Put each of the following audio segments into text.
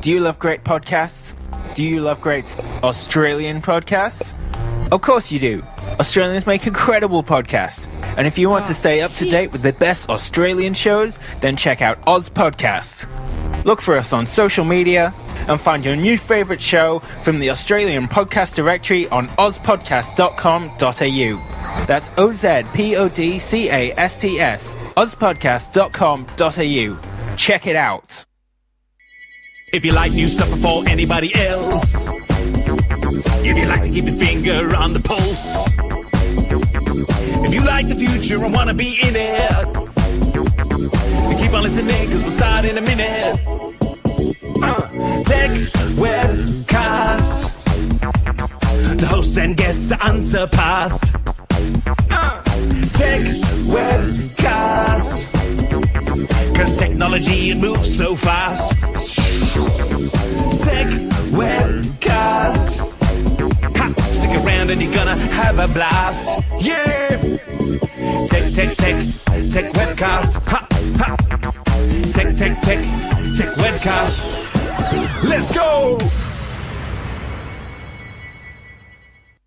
Do you love great podcasts? Do you love great Australian podcasts? Of course you do. Australians make incredible podcasts. And if you want to stay up to date with the best Australian shows, then check out Oz Podcasts. Look for us on social media and find your new favourite show from the Australian podcast directory on ozpodcast.com.au. That's OZPODCASTS, ozpodcast.com.au. Check it out. If you like new stuff before anybody else, if you like to keep your finger on the pulse, if you like the future and want to be in it, then keep on listening because we'll start in a minute. Tech Webcast. The hosts and guests are unsurpassed. Tech Webcast. Because technology, it moves so fast. Tech Webcast. Ha, stick around and you're gonna have a blast. Yeah! Tech Webcast. Ha, ha. Tech Webcast. Let's go!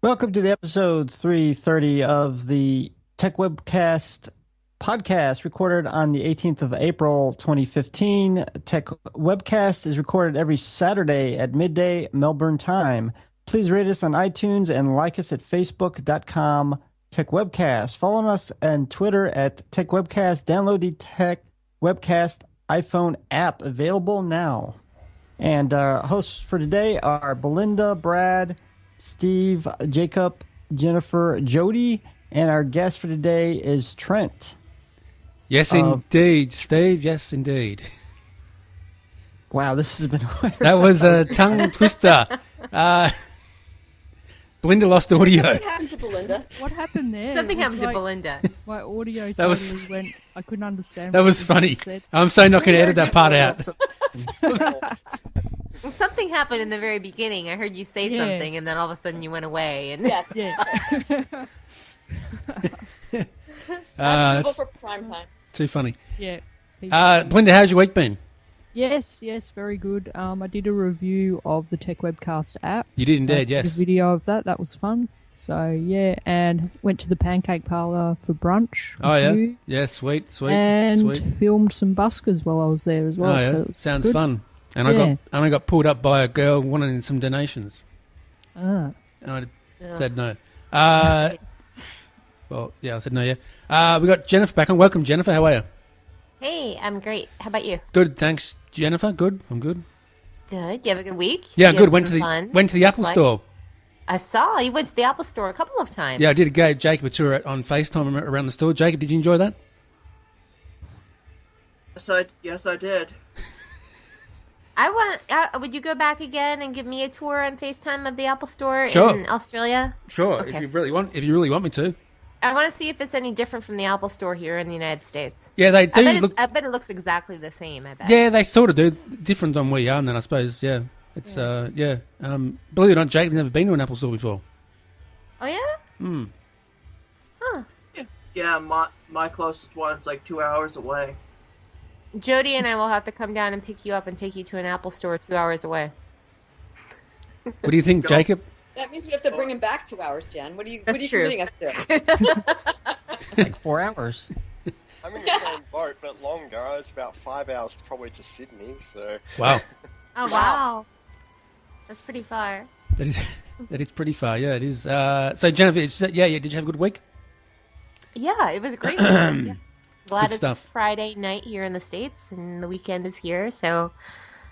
Welcome to the episode 330 of the Tech Webcast podcast, recorded on the 18th of April 2015. Tech Webcast is recorded every Saturday at midday Melbourne time. Please rate us on iTunes and like us at facebook.com Tech Webcast. Follow us on Twitter at Tech Webcast. Download the Tech Webcast iPhone app, available now. And our hosts for today are Belinda, Brad, Steve, Jacob, Jennifer, Jody, and our guest for today is Trent. Yes, indeed, Steve. Yes, indeed. Wow, this has been weird. That was a tongue twister. Belinda lost audio. Something happened to Belinda. What happened there? Something happened to like Belinda. My audio That was- totally went. I couldn't understand. That what was you funny. said. I'm so not going to edit that part out. Something happened in the very beginning. I heard you say Yeah. something, and then all of a sudden you went away. And Yes. Yeah. That's for prime time. too funny. Yeah. Belinda, how's your week been? Yes, very good. I did a review of the Tech Webcast app. You did So indeed, I did yes. a video of that. That was fun. So, yeah, and went to the Pancake Parlour for brunch. Oh, with yeah? you, Yeah, sweet. And filmed some buskers while I was there as well. Oh, yeah. So it was Sounds good. fun. And Yeah. I got pulled up by a girl wanting some donations. Ah. And I said no. Well, yeah, I said no, yeah. We got Jennifer back on. Welcome, Jennifer. How are you? hey, I'm great. How about you? Good, thanks, Jennifer. Good, I'm good. Good. You have a good week? Yeah, You good. had Went some to fun? the Apple Looks like- Store. I saw you went to the Apple Store a couple of times. Yeah, I did give Jacob a tour on FaceTime around the store. Jacob, did you enjoy that? Yes, I did. I want. Would you go back again and give me a tour on FaceTime of the Apple Store Sure. in Australia? Sure, Okay. if you really want me to. I want to see if it's any different from the Apple Store here in the United States. Yeah, they do look. I bet it looks exactly the same. I bet. Yeah, they sort of do. Different than we are, and then I suppose. Yeah, it's yeah. Believe it or not, Jacob's never been to an Apple Store before. Oh yeah. Hmm. Huh. Yeah, my closest one's like 2 hours away. Jody and I will have to come down and pick you up and take you to an Apple Store 2 hours away. What do you think, Jacob? That means we have to bring him back 2 hours, Jen. What are you That's true. committing us to? It's like 4 hours. I'm in the same boat, but longer. It's about 5 hours probably to Sydney, so... Wow, Oh wow. That's pretty far. that is pretty far. Yeah, it is. So Jennifer, yeah. Did you have a good week? Yeah, it was a great weekend. Yeah. Glad Good it's stuff. Friday night here in the States and the weekend is here. So,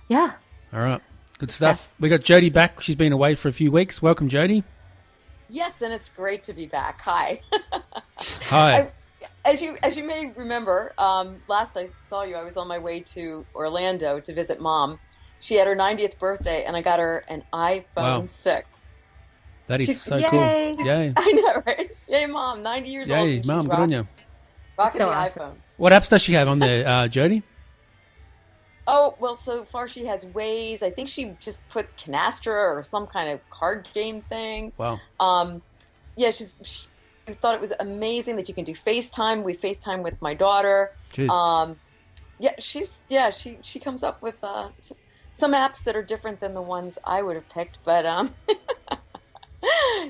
yeah. All right, good stuff. We got Jody back. She's been away for a few weeks. Welcome, Jody. Yes, and it's great to be back. Hi. Hi. As you may remember, last I saw you, I was on my way to Orlando to visit Mom. She had her 90th birthday, and I got her an iPhone Wow. 6. That is She's- so Yay. cool. Yay. I know, right? Yay, Mom, 90 years old. Yay, and Mum, she's good on you. Rocking So the awesome. iPhone. What apps does she have on there, Jody? Oh, well, so far she has Waze. I think she just put Canastra or some kind of card game thing. Wow. Yeah, she thought it was amazing that you can do FaceTime. We FaceTime with my daughter. Jeez. Yeah, she comes up with some apps that are different than the ones I would have picked. But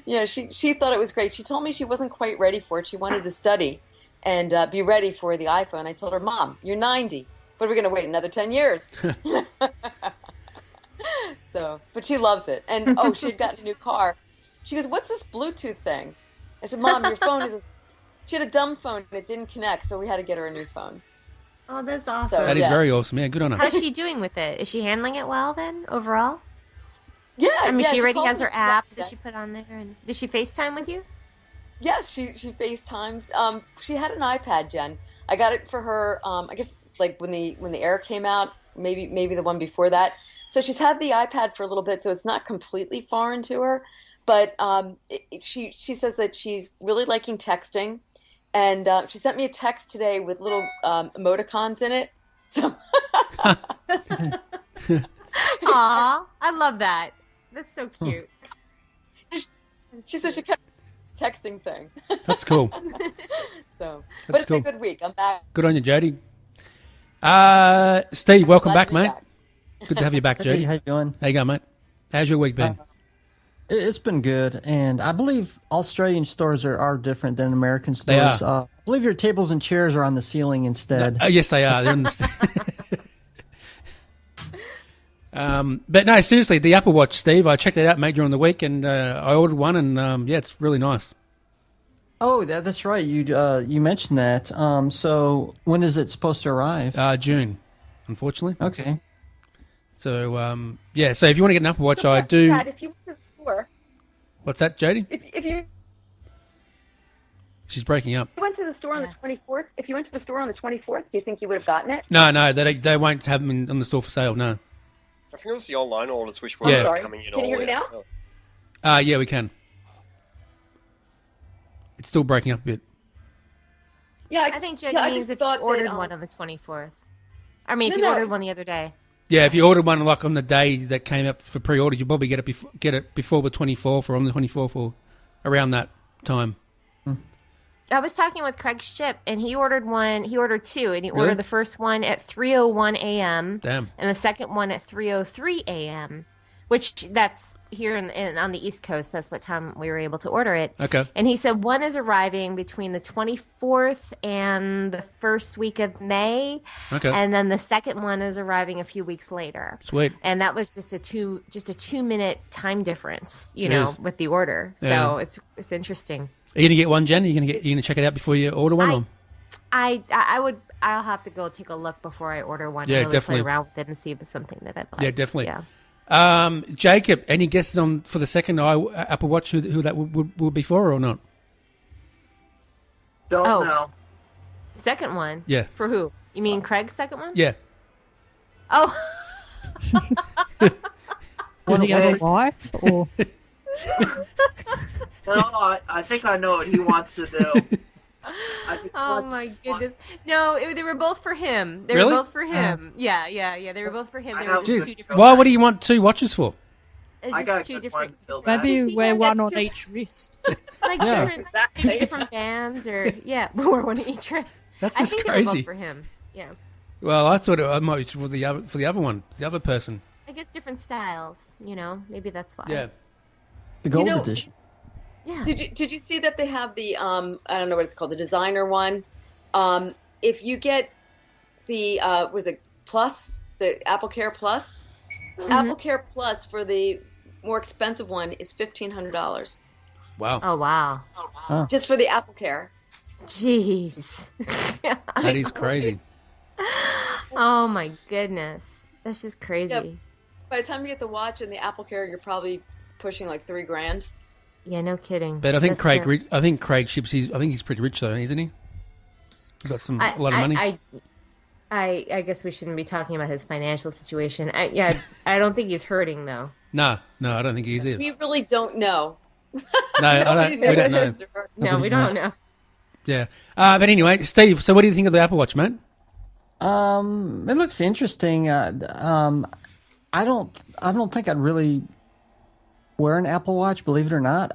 yeah, she thought it was great. She told me she wasn't quite ready for it. She wanted to study and be ready for the iPhone. I told her, Mom, you're 90. But we're going to wait another 10 years. So, but she loves it. And, she had gotten a new car. She goes, what's this Bluetooth thing? I said, Mom, your phone is she had a dumb phone and it didn't connect, so we had to get her a new phone. Oh, that's awesome. So, That is very awesome. Yeah, good on her. How's she doing with it? Is she handling it well then, overall? Yeah. I mean, she already calls has her me app WhatsApp. that she put on there. And did she FaceTime with you? Yes, she FaceTimes. She had an iPad, Jen. I got it for her. I guess like when the Air came out, maybe the one before that. So she's had the iPad for a little bit, so it's not completely foreign to her. But she says that she's really liking texting, and she sent me a text today with little emoticons in it. So. Aw, I love that. That's so cute. She said she kept this texting thing. That's cool. So, That's but it's cool. been a good week. I'm back. Good on you, Jody. Steve, welcome Glad back, to be mate. back. Good to have you back, Hey, Jody. how you doing? How you going, mate? How's your week been? It's been good, and I believe Australian stores are different than American They are. stores. I believe your tables and chairs are on the ceiling instead. Yes, they are. They're on the but no, seriously, the Apple Watch, Steve, I checked it out, mate, during the week, and I ordered one, and yeah, it's really nice. Oh, that's right. You mentioned that. So when is it supposed to arrive? June, unfortunately. Okay. So yeah, so if you want to get an Apple Watch, I do. Dad, if you went to the store, What's that, Jody? if you She's breaking up. went to the store on the 24th, if you went to the store on the 24th, do you think you would have gotten it? No, they won't have them on the store for sale. No. I think it was the online orders which Yeah. were Sorry. coming in Can you hear me earlier. now? Yeah, we can. It's still breaking up a bit. Yeah, I think Jody I means just if you thought that, ordered one on the 24th. I mean, if No, you no. ordered one the other day. Yeah, if you ordered one like on the day that came up for pre-order, you probably get it before the 24th or on the 24th or around that time. I was talking with Craig Ship, and he ordered one. He ordered two, and he Really? ordered the first one at 3:01 a.m. Damn. and the second one at 3:03 a.m. Which that's here on the East Coast. That's what time we were able to order it. Okay. And he said one is arriving between the 24th and the first week of May. Okay. And then the second one is arriving a few weeks later. Sweet. And that was just a 2-minute time difference, you know, Jeez. with the order. Yeah. So it's interesting. Are you gonna get one, Jen? Are you gonna check it out before you order one? Or? I'll have to go take a look before I order one. Yeah, and really definitely. play around with it and see if it's something that I'd like. Yeah, definitely. Yeah. Jacob, any guesses on for the second Apple Watch who that would be for or not? Don't Oh. know. Second one. Yeah. For who? You mean Craig's second one? Yeah. Oh. Does he have a wife? Or No, I think I know what he wants to do. Oh my goodness! No, they were both for him. They Really? were both for him. Yeah. They were both for him. They were just Jeez. two different. Why would you want two watches for? It's I just got a two good different. one to fill that. maybe see, wear yeah, one that's on each wrist. Like Yeah. different, maybe different bands or wear one at each wrist. That's I just think they were crazy. both for him. Yeah. Well, I thought it might be for the other one, the other person. I guess different styles. You know, maybe that's why. Yeah. The gold know- edition. Yeah. Did you see that they have the I don't know what it's called, the designer one? If you get the was it Plus, the Apple Care Plus? Apple Care Plus for the more expensive one is $1,500 Wow. Oh wow. just for the Apple Care. Jeez. That is crazy. Oh my goodness. That's just crazy. Yep. By the time you get the watch and the Apple Care, you're probably pushing like $3,000. Yeah, no kidding. But I think That's true. Craig Ships. I think he's pretty rich though, isn't he? He's got a lot of money. I guess we shouldn't be talking about his financial situation. I don't think he's hurting though. No, I don't think he is either. We really don't know. No, I don't. We don't know. No, we don't know. Yeah. But anyway, Steve. So, what do you think of the Apple Watch, mate? It looks interesting. I don't think I'd really wear an Apple Watch, believe it or not.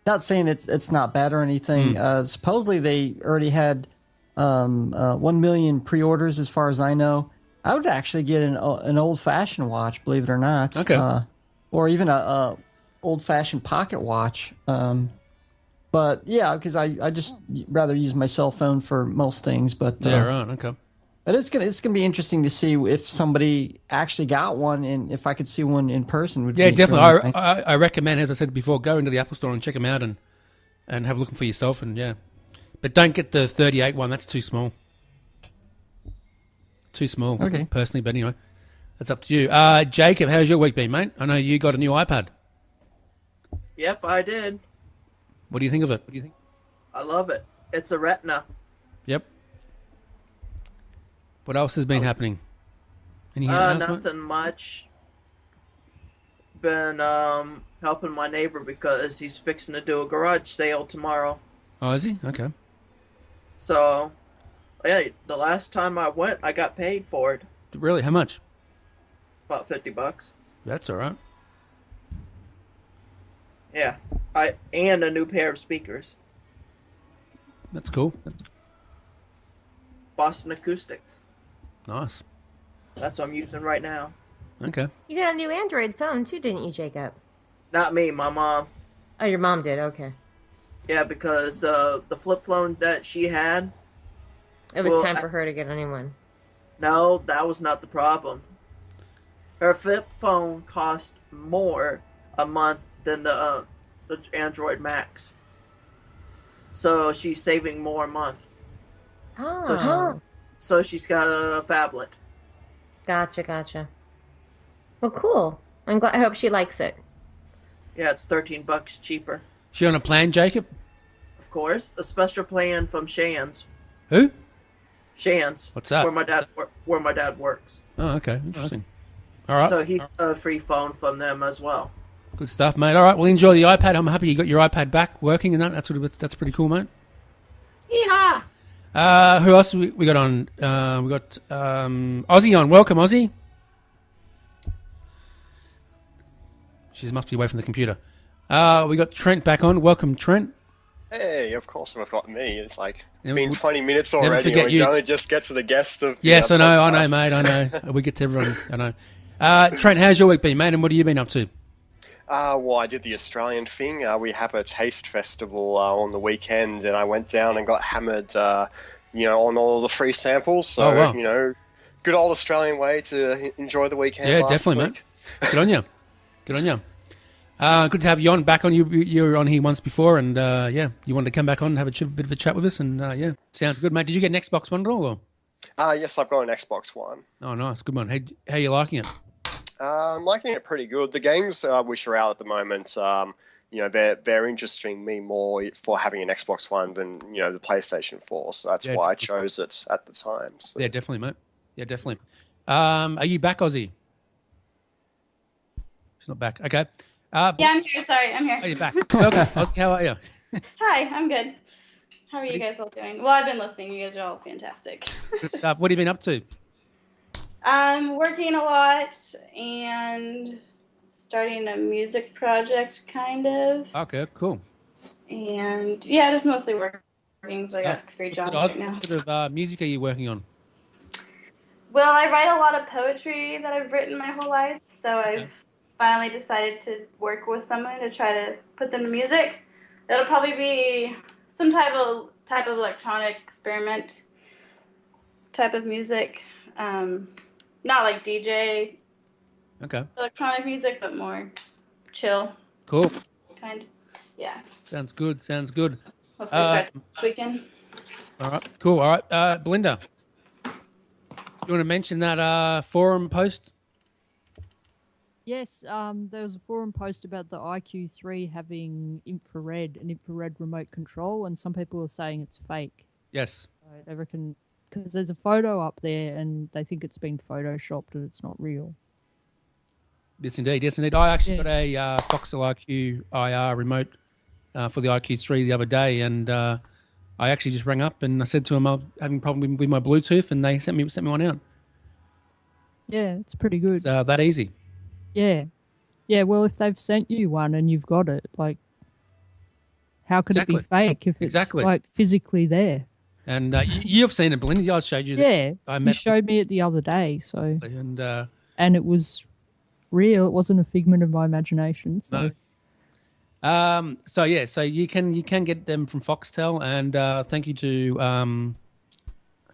Not saying it's not bad or anything. Supposedly they already had 1 million pre-orders, as far as I know. I would actually get an old-fashioned watch, believe it or not. Okay. Or even a old-fashioned pocket watch. But yeah, because I just rather use my cell phone for most things. But Yeah, right. Okay. but it's gonna be interesting to see if somebody actually got one, and if I could see one in person. Would Yeah, be definitely. really I recommend, as I said before, go into the Apple Store and check them out and have a look for yourself. And yeah, but don't get the 38 one. That's too small. Too small. Okay. Personally, but anyway, that's up to you. Jacob, how's your week been, mate? I know you got a new iPad. Yep, I did. What do you think of it? I love it. It's a Retina. Yep. What else has been happening? Anything else, mate? Nothing much. Been helping my neighbor because he's fixing to do a garage sale tomorrow. Oh, is he? Okay. So, yeah, the last time I went, I got paid for it. Really? How much? About $50. That's all right. Yeah, and a new pair of speakers. That's cool. Boston Acoustics. Nice. That's what I'm using right now. Okay. You got a new Android phone too, didn't you, Jacob? Not me, my mom. Oh, your mom did. Okay. Yeah, because the flip phone that she had. It was time for her to get a new one. No, that was not the problem. Her flip phone cost more a month than the Android Max. So she's saving more a month. Oh. So she's got a phablet. Gotcha. Well, cool. I'm glad. I hope she likes it. Yeah, it's $13 cheaper. She on a plan, Jacob? Of course, a special plan from Shands. Who? Shands. What's that? Where my dad works. Oh, okay. Interesting. All right. So he's a free phone from them as well. Good stuff, mate. All right. Well, enjoy the iPad. I'm happy you got your iPad back working and that. That's pretty cool, mate. Yeehaw! Who else we got on? We got Ozzy on. Welcome, Ozzy. She must be away from the computer. We got Trent back on. Welcome, Trent. Hey, of course we've got me. It's like Yeah, been we- 20 minutes never already. forget And we you. don't just get to the guest of. Yes, the I know, podcast. mate. I know. We get to everyone. I know. Trent, how's your week been, mate? And what have you been up to? Well, I did the Australian thing. We have a taste festival on the weekend, and I went down and got hammered, on all the free samples. So, Oh, wow. Good old Australian way to enjoy the weekend. Yeah, last definitely, week. mate. Good on you. Good on you. Good to have you on. Back on. You were on here once before, and you wanted to come back on and have a bit of a chat with us, and sounds good, mate. Did you get an Xbox One at all? Or? Yes, I've got an Xbox One. Oh, nice, good one. How you liking it? I'm liking it pretty good. The games which are out at the moment, they're interesting me more for having an Xbox One than the PlayStation 4. So that's why I chose it at the time. So. Yeah, definitely, mate. Yeah, definitely. Are you back, Ozzy? She's not back. Okay. Yeah, I'm here. Sorry, I'm here. Oh, you're back. Okay. Ozzy, how are you? Hi, I'm good. How are you guys all doing? Well, I've been listening. You guys are all fantastic. Good stuff. What have you been up to? I'm working a lot and starting a music project, kind of. Okay, cool. And yeah, just mostly working. So I got 3 jobs right now. What sort of music are you working on? Well, I write a lot of poetry that I've written my whole life, so I've finally decided to work with someone to try to put them to music. It'll probably be some type of electronic experiment type of music. Not like DJ electronic music, but more chill. Cool. Kind. Yeah. Sounds good. Hopefully starts this weekend. All right. Cool. All right. Belinda, you want to mention that forum post? Yes, there was a forum post about the IQ3 having infrared remote control, and some people are saying it's fake. Yes. So they reckon, because there's a photo up there, and they think it's been photoshopped and it's not real. Yes, indeed. I actually got a Foxtel IQ IR remote for the IQ3 the other day, and I actually just rang up and I said to them I'm having a problem with my Bluetooth, and they sent me one out. Yeah, it's pretty good. It's that easy. Yeah. Yeah, well, if they've sent you one and you've got it, like, how could it be fake if it's, like, physically there? And you've seen it, Belinda. I showed you. Yeah, I you met showed me it the other day. So and it was real. It wasn't a figment of my imagination. So. No. So you can get them from Foxtel, and thank you to I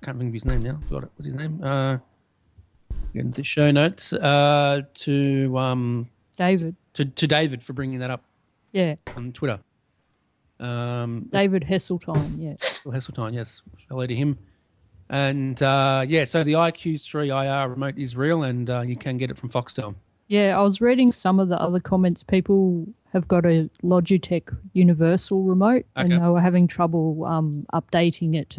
can't think of his name now. What's his name? Get into the show notes. To David. To David for bringing that up. Yeah. On Twitter. David Hesseltine, yes. Hesseltine, yes. Hello to him. And so the IQ3 IR remote is real, and you can get it from Foxtel. Yeah, I was reading some of the other comments. People have got a Logitech Universal remote, and they were having trouble updating it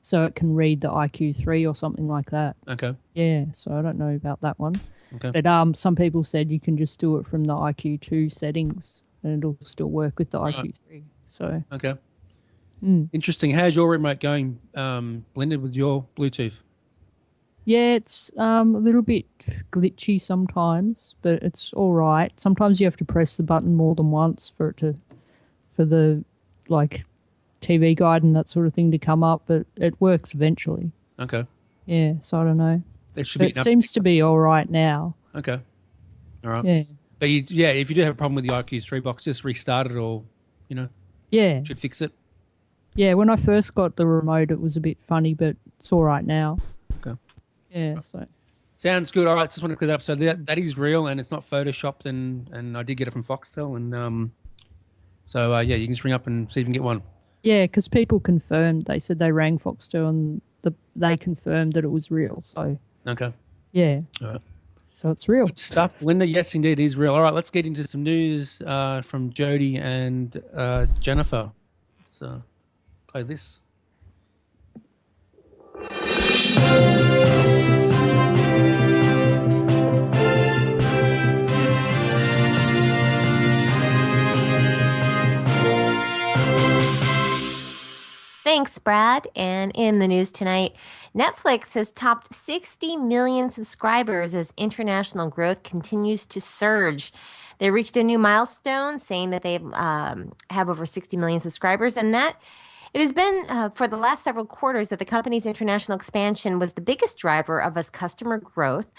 so it can read the IQ3 or something like that. Okay. Yeah, so I don't know about that one. Okay. But some people said you can just do it from the IQ2 settings, and it'll still work with the IQ3. So okay. Interesting. How's your remote going, Belinda, with your Bluetooth? Yeah, it's a little bit glitchy sometimes, but it's all right. Sometimes you have to press the button more than once for the TV guide and that sort of thing to come up, but it works eventually. Okay. Yeah, so I don't know. It seems to be all right now. Okay. All right. Yeah. But if you do have a problem with the IQ3 box, just restart it or, Yeah. should fix it. Yeah, when I first got the remote, it was a bit funny, but it's all right now. Okay. Yeah, so. Sounds good. All right, just want to clear that up. So that is real, and it's not photoshopped, and I did get it from Foxtel, and you can just ring up and see if you can get one. Yeah, because people confirmed. They said they rang Foxtel, and they confirmed that it was real. So. Okay. Yeah. All right. So it's real. Good stuff, Linda. Yes, indeed, it is real. All right, let's get into some news from Jody and Jennifer. So, play this. Thanks, Brad. And in the news tonight, Netflix has topped 60 million subscribers as international growth continues to surge. They reached a new milestone, saying that they have over 60 million subscribers, and that it has been for the last several quarters that the company's international expansion was the biggest driver of its customer growth.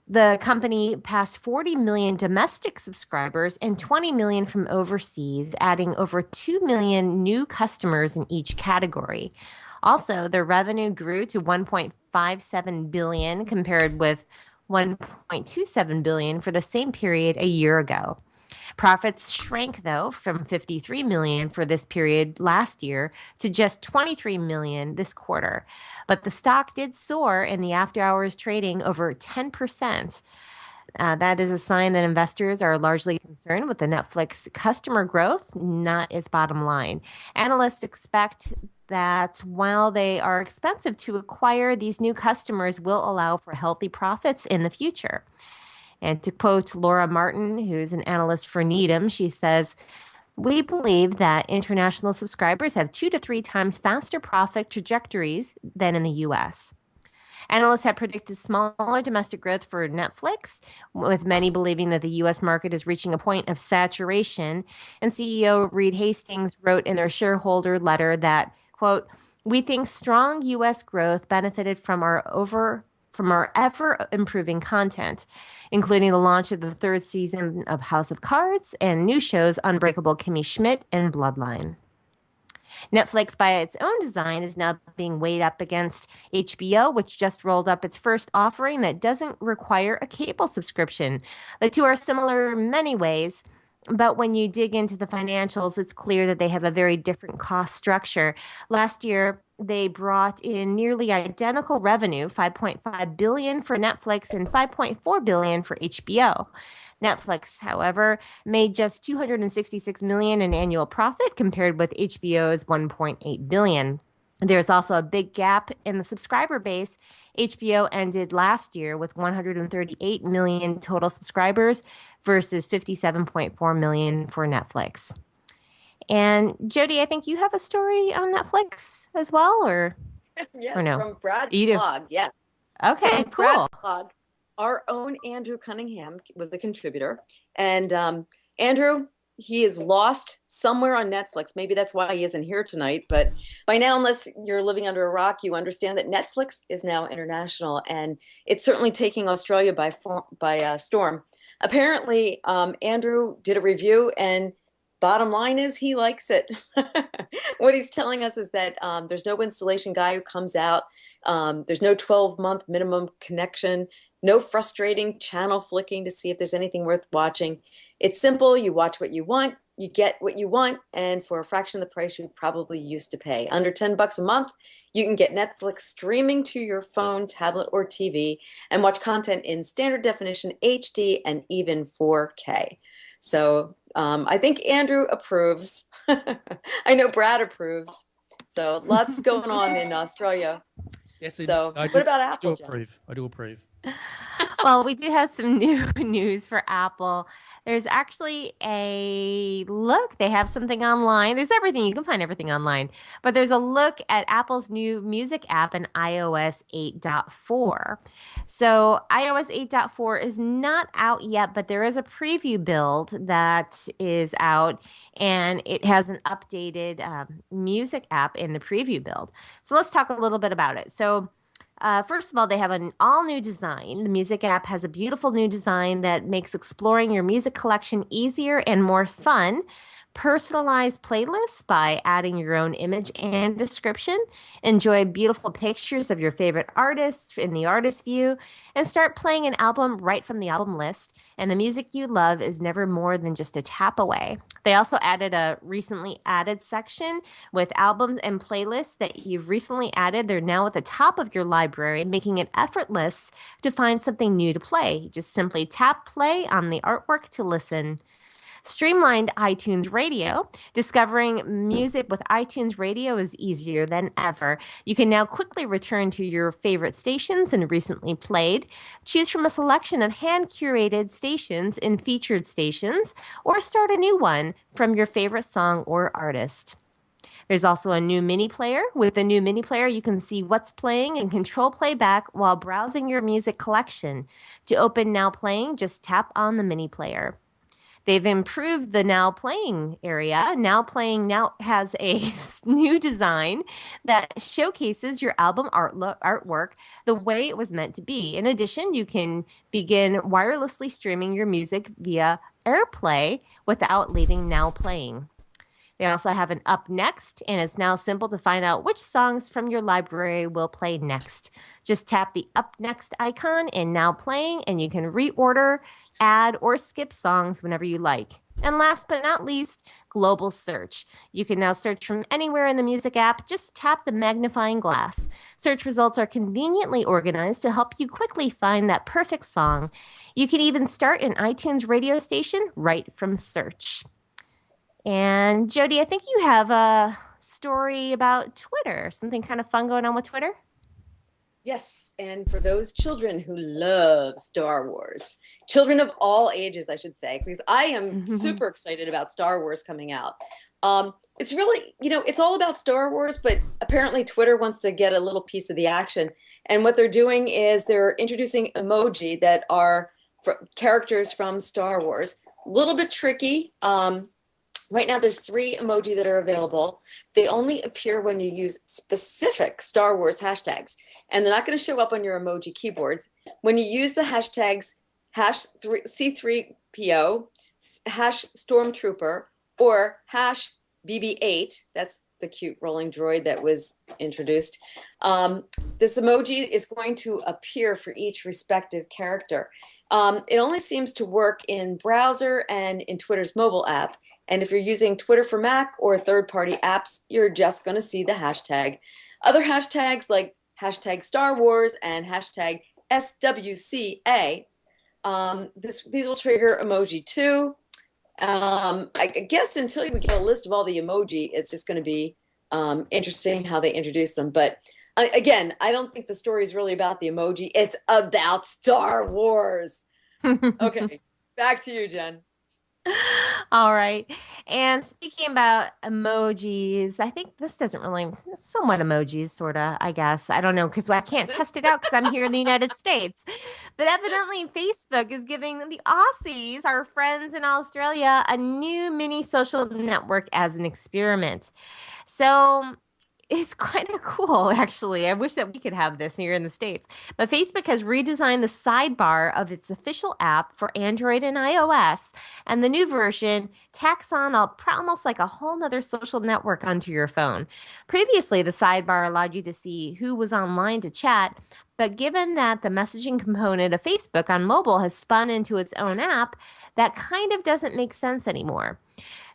The company passed 40 million domestic subscribers and 20 million from overseas, adding over 2 million new customers in each category. Also, their revenue grew to 1.57 billion compared with 1.27 billion for the same period a year ago. Profits shrank, though, from 53 million for this period last year to just 23 million this quarter. But the stock did soar in the after-hours trading over 10%. That is a sign that investors are largely concerned with the Netflix customer growth, not its bottom line. Analysts expect that while they are expensive to acquire, these new customers will allow for healthy profits in the future. And to quote Laura Martin, who's an analyst for Needham, she says, "We believe that international subscribers have 2 to 3 times faster profit trajectories than in the U.S." Analysts have predicted smaller domestic growth for Netflix, with many believing that the U.S. market is reaching a point of saturation. And CEO Reed Hastings wrote in their shareholder letter that, quote, "We think strong U.S. growth benefited from our ever-improving content, including the launch of the 3rd season of House of Cards and new shows Unbreakable Kimmy Schmidt and Bloodline." Netflix, by its own design, is now being weighed up against HBO, which just rolled up its first offering that doesn't require a cable subscription. The two are similar in many ways, but when you dig into the financials, it's clear that they have a very different cost structure. Last year, they brought in nearly identical revenue, $5.5 billion for Netflix and $5.4 billion for HBO. Netflix, however, made just $266 million in annual profit compared with HBO's $1.8 billion. There's also a big gap in the subscriber base. HBO ended last year with 138 million total subscribers versus 57.4 million for Netflix. And Jody, I think you have a story on Netflix as well, or no? From Brad's You do? blog, yes. Okay, From cool. Brad's blog, our own Andrew Cunningham was a contributor. And Andrew, he is lost somewhere on Netflix. Maybe that's why he isn't here tonight. But by now, unless you're living under a rock, you understand that Netflix is now international, and it's certainly taking Australia by storm. Apparently, Andrew did a review, and bottom line is he likes it. What he's telling us is that there's no installation guy who comes out. There's no 12-month minimum connection, no frustrating channel flicking to see if there's anything worth watching. It's simple. You watch what you want, you get what you want, and for a fraction of the price you probably used to pay. Under $10 a month, you can get Netflix streaming to your phone, tablet, or TV and watch content in standard definition, HD, and even 4K. So I think Andrew approves. I know Brad approves. So lots going on in Australia. Yes, so I what about Apple? I do approve. Well, we do have some new news for Apple. There's actually they have something online. There's everything. You can find everything online. But there's a look at Apple's new music app in iOS 8.4. So iOS 8.4 is not out yet, but there is a preview build that is out, and it has an updated music app in the preview build. So let's talk a little bit about it. So first of all, they have an all-new design. The music app has a beautiful new design that makes exploring your music collection easier and more fun. Personalized playlists by adding your own image and description. Enjoy beautiful pictures of your favorite artists in the artist view, and start playing an album right from the album list. And the music you love is never more than just a tap away. They also added a recently added section with albums and playlists that you've recently added. They're now at the top of your library, making it effortless to find something new to play. Just simply tap play on the artwork to listen. Streamlined iTunes Radio. Discovering music with iTunes Radio is easier than ever. You can now quickly return to your favorite stations and recently played. Choose from a selection of hand-curated stations and featured stations, or start a new one from your favorite song or artist. There's also a new mini player. With the new mini player, you can see what's playing and control playback while browsing your music collection. To open Now Playing, just tap on the mini player. They've improved the Now Playing area. Now Playing now has a new design that showcases your album artwork the way it was meant to be. In addition, you can begin wirelessly streaming your music via AirPlay without leaving Now Playing. They also have an Up Next, and it's now simple to find out which songs from your library will play next. Just tap the Up Next icon in Now Playing, and you can reorder, add, or skip songs whenever you like. And last but not least, Global Search. You can now search from anywhere in the music app. Just tap the magnifying glass. Search results are conveniently organized to help you quickly find that perfect song. You can even start an iTunes radio station right from Search. And Jody, I think you have a story about Twitter, something kind of fun going on with Twitter. Yes, and for those children who love Star Wars, children of all ages, I should say, because I am super excited about Star Wars coming out. It's really, it's all about Star Wars, but apparently Twitter wants to get a little piece of the action. And what they're doing is they're introducing emoji that are characters from Star Wars. A little bit tricky. Right now, there's 3 emoji that are available. They only appear when you use specific Star Wars hashtags, and they're not going to show up on your emoji keyboards. When you use the hashtags #C3PO, #Stormtrooper, or #BB8, that's the cute rolling droid that was introduced, this emoji is going to appear for each respective character. It only seems to work in browser and in Twitter's mobile app. And if you're using Twitter for Mac or third-party apps, you're just going to see the hashtag. Other hashtags like #StarWars and #SWCA, these will trigger emoji too. I guess until we get a list of all the emoji, it's just going to be interesting how they introduce them. But again, I don't think the story is really about the emoji. It's about Star Wars. Okay, back to you, Jen. All right. And speaking about emojis, I think this doesn't really, somewhat emojis, sort of, I guess. I don't know, because I can't test it out because I'm here in the United States. But evidently, Facebook is giving the Aussies, our friends in Australia, a new mini social network as an experiment. So it's kind of cool, actually. I wish that we could have this here in the States. But Facebook has redesigned the sidebar of its official app for Android and iOS. And the new version tacks on almost like a whole nother social network onto your phone. Previously, the sidebar allowed you to see who was online to chat. But given that the messaging component of Facebook on mobile has spun into its own app, that kind of doesn't make sense anymore.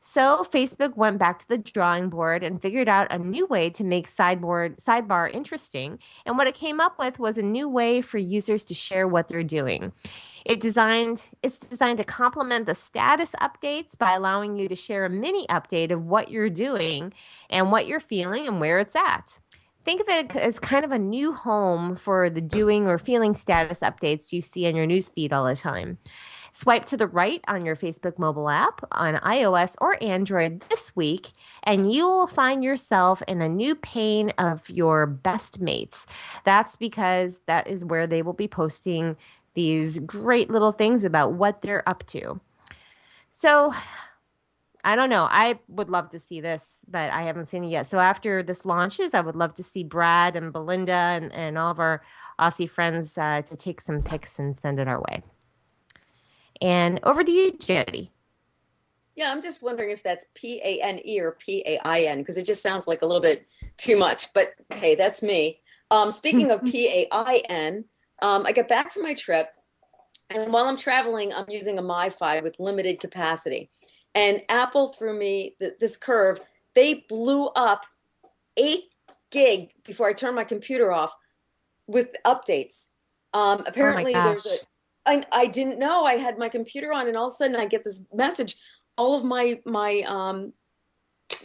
So Facebook went back to the drawing board and figured out a new way to make sidebar interesting. And what it came up with was a new way for users to share what they're doing. It's designed to complement the status updates by allowing you to share a mini update of what you're doing and what you're feeling and where it's at. Think of it as kind of a new home for the doing or feeling status updates you see on your newsfeed all the time. Swipe to the right on your Facebook mobile app on iOS or Android this week, and you will find yourself in a new pane of your best mates. That's because that is where they will be posting these great little things about what they're up to. So I don't know. I would love to see this, but I haven't seen it yet. So after this launches, I would love to see Brad and Belinda and all of our Aussie friends to take some pics and send it our way. And over to you, Jody. Yeah, I'm just wondering if that's P-A-N-E or P-A-I-N, because it just sounds like a little bit too much. But hey, that's me. Speaking of P-A-I-N, I got back from my trip, and while I'm traveling, I'm using a MiFi with limited capacity. And Apple threw me this curve. They blew up 8 gig before I turned my computer off with updates. Apparently, there's a... I didn't know I had my computer on, and all of a sudden I get this message: all of my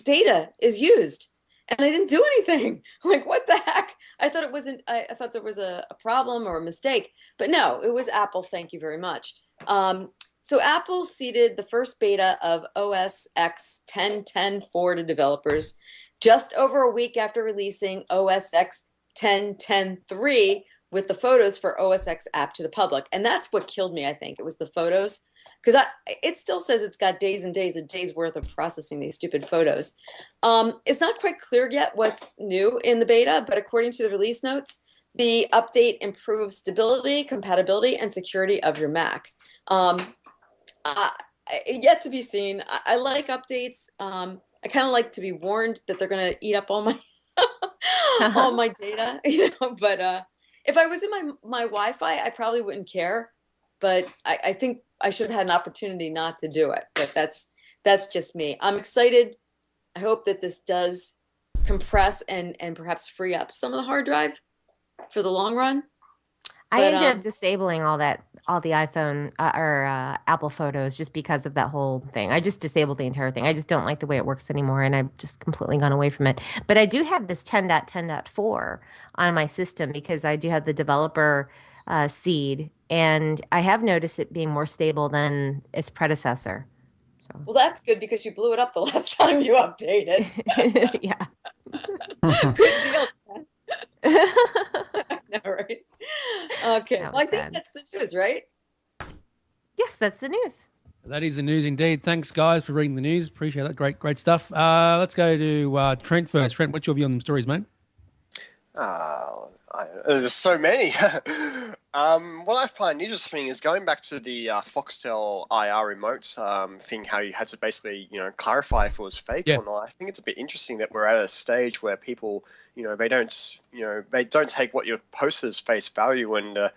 data is used, and I didn't do anything. Like, what the heck? I thought it wasn't. I thought there was a problem or a mistake, but no, it was Apple. Thank you very much. So Apple seeded the first beta of OS X 10.10.4 to developers just over a week after releasing OS X 10.10.3. with the photos for OS X app to the public. And that's what killed me, I think. It was the photos. Because it still says it's got days and days worth of processing these stupid photos. It's not quite clear yet what's new in the beta, but according to the release notes, the update improves stability, compatibility, and security of your Mac. Yet to be seen. I like updates. I kind of like to be warned that they're going to eat up all my all my data, but if I was in my Wi-Fi, I probably wouldn't care, but I think I should have had an opportunity not to do it. But that's just me. I'm excited. I hope that this does compress and perhaps free up some of the hard drive for the long run. I ended up disabling all the iPhone or Apple photos just because of that whole thing. I just disabled the entire thing. I just don't like the way it works anymore, and I've just completely gone away from it. But I do have this 10.10.4 on my system because I do have the developer seed, and I have noticed it being more stable than its predecessor. So. Well, that's good because you blew it up the last time you updated. Yeah. Good deal. No, right? Okay. Well, I think that's the news, right? Yes, that's the news. That is the news indeed. Thanks, guys, for reading the news. Appreciate that. Great stuff. Let's go to Trent first. Trent, what's your view on the stories, mate? There's so many. What I find interesting is going back to the Foxtel IR remote thing, how you had to basically, clarify if it was fake or not. I think it's a bit interesting that we're at a stage where people, they don't take what you posted as face value and,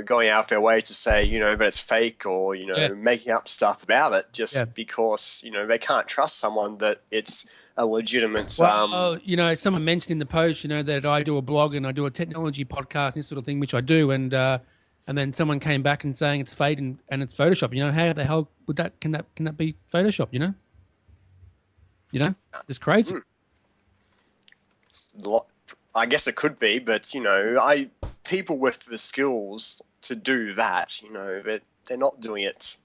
going out their way to say, that it's fake or, making up stuff about it just because, they can't trust someone that it's a legitimate. Someone mentioned in the post, that I do a blog and I do a technology podcast, this sort of thing, which I do, and then someone came back and saying it's fake and it's Photoshop. How the hell would that can that be Photoshop? It's crazy. I guess it could be, but people with the skills to do that, they're not doing it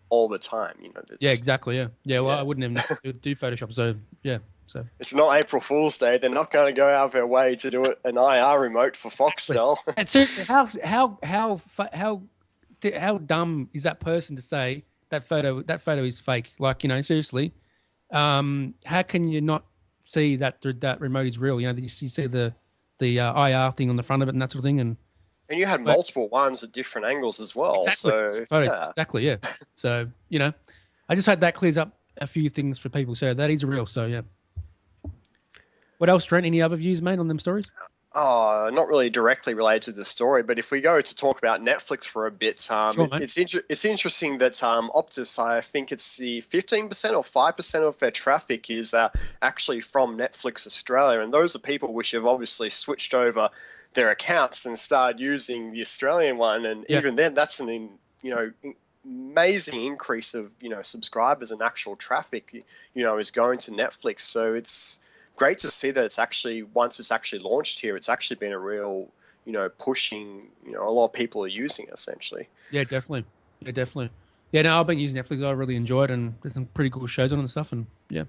all the time. You know. Yeah, exactly. Yeah, yeah. Well, I wouldn't even do Photoshop. So yeah, so it's not April Fool's Day. They're not going to go out of their way to do an IR remote for Foxtel. And seriously, how dumb is that person to say that photo is fake? Like, you know, seriously, how can you not see that that remote is real? You know, you see the IR thing on the front of it and that sort of thing, and you had multiple ones at different angles as well. Exactly. So yeah. Exactly, yeah. So, you know, I just hope that clears up a few things for people. So that is real. So yeah. What else, Trent? Any other views, mate, on them stories? Not really directly related to the story, but if we go to talk about Netflix for a bit, Sure, it's interesting that Optus, I think it's the 15% or 5% of their traffic is actually from Netflix Australia, and those are people which have obviously switched over their accounts and started using the Australian one, and even then, that's an amazing increase of subscribers and actual traffic is going to Netflix. So it's great to see that it's actually, once it's actually launched here, it's actually been a real, pushing, a lot of people are using it essentially. Yeah, definitely. Yeah, no, I've been using Netflix. I really enjoy it, and there's some pretty cool shows on it and stuff, and yeah.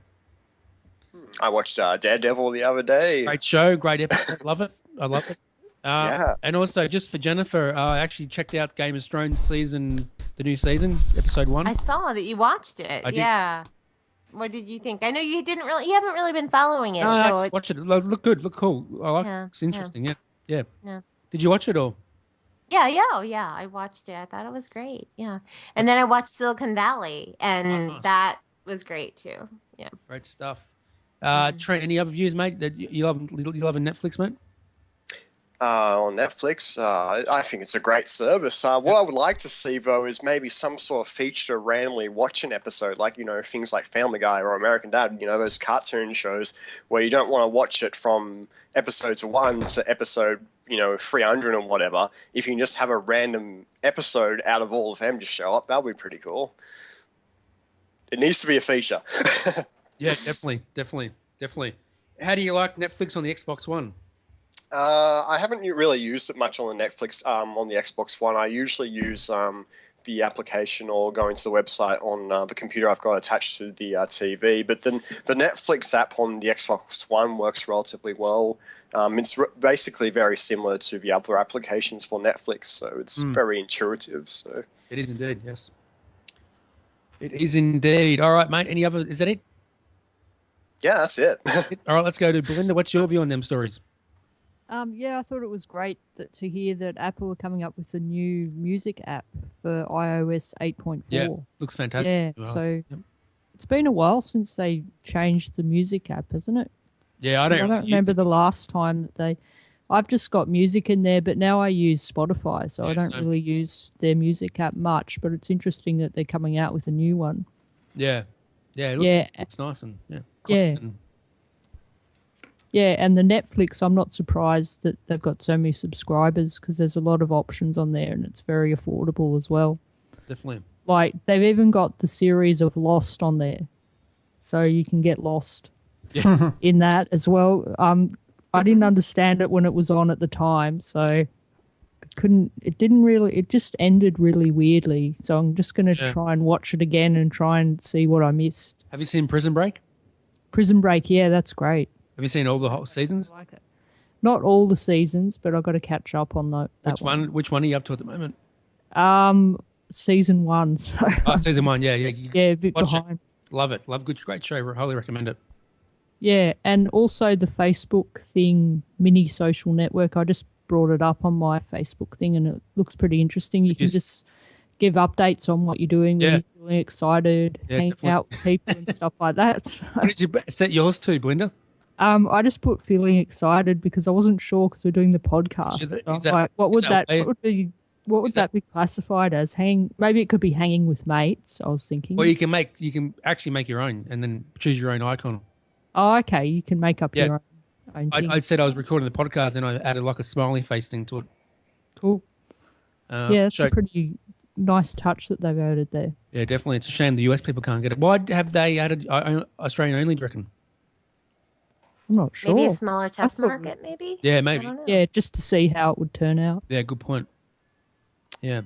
I watched Daredevil the other day. Great show, great episode. I love it. And also, just for Jennifer, I actually checked out Game of Thrones the new season, episode 1. I saw that you watched it. Yeah. What did you think? I know you haven't really been following it. No, so just watch it. Look good, look cool. I like it. It's interesting. Yeah. Did you watch it all? Yeah. I watched it. I thought it was great. Yeah. And then I watched Silicon Valley, and that was great too. Yeah. Great stuff. Trent, any other views, mate? That you love Netflix, mate? On Netflix, I think it's a great service. What I would like to see, though, is maybe some sort of feature to randomly watch an episode, like, things like Family Guy or American Dad, those cartoon shows where you don't want to watch it from episode 1 to episode, 300 and whatever. If you can just have a random episode out of all of them just show up, that would be pretty cool. It needs to be a feature. Yeah, definitely. How do you like Netflix on the Xbox One? I haven't really used it much on the Xbox One. I usually use the application or go into the website on the computer I've got attached to the TV. But then the Netflix app on the Xbox One works relatively well. It's basically very similar to the other applications for Netflix, so it's very intuitive. So it is indeed, yes. It is indeed. All right, mate. Any other? Is that it? Yeah, that's it. All right, let's go to Belinda. What's your view on them stories? Yeah, I thought it was great to hear that Apple are coming up with a new music app for iOS 8.4. Yeah, looks fantastic. Yeah, so it's been a while since they changed the music app, hasn't it? Yeah, I don't remember the last time that I've just got music in there, but now I use Spotify, so I don't really use their music app much, but it's interesting that they're coming out with a new one. Yeah. It looks nice and Yeah, and the Netflix, I'm not surprised that they've got so many subscribers because there's a lot of options on there and it's very affordable as well. Definitely. Like, they've even got the series of Lost on there. So you can get lost in that as well. I didn't understand it when it was on at the time, so it just ended really weirdly. So I'm just going to try and watch it again and try and see what I missed. Have you seen Prison Break? Prison Break, yeah, that's great. Have you seen all the whole seasons? I like it. Not all the seasons, but I've got to catch up on that one. Which one are you up to at the moment? Season 1. So season 1, yeah. Yeah, a bit behind. Love it. Great show. Highly recommend it. Yeah, and also the Facebook thing, Mini Social Network. I just brought it up on my Facebook thing, and it looks pretty interesting. You can just give updates on what you're doing when you're feeling excited, hang out with people and stuff like that. So, what did you set yours to, Belinda? I just put feeling excited because I wasn't sure because we're doing the podcast. What would that be classified as? Maybe it could be hanging with mates. I was thinking. Well, you can actually make your own and then choose your own icon. Oh, okay. You can make up your own thing. I said I was recording the podcast, and I added like a smiley face thing to it. Cool. It's a pretty nice touch that they've added there. Yeah, definitely. It's a shame the US people can't get it. Why have they added Australian only, do you reckon? I'm not sure. Maybe a smaller test market, maybe? Yeah, maybe. Yeah, just to see how it would turn out. Yeah, good point. Yeah.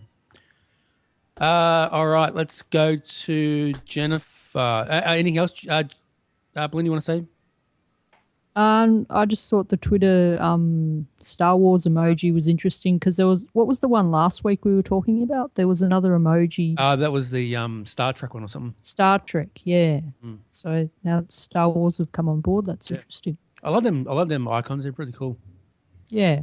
All right, let's go to Jennifer. Anything else, Belinda, you want to say? I just thought the Twitter Star Wars emoji was interesting because what was the one last week we were talking about? There was another emoji. That was the Star Trek one or something. Star Trek, yeah. So now Star Wars have come on board. That's interesting. I love them. I love them icons. They're pretty cool. Yeah.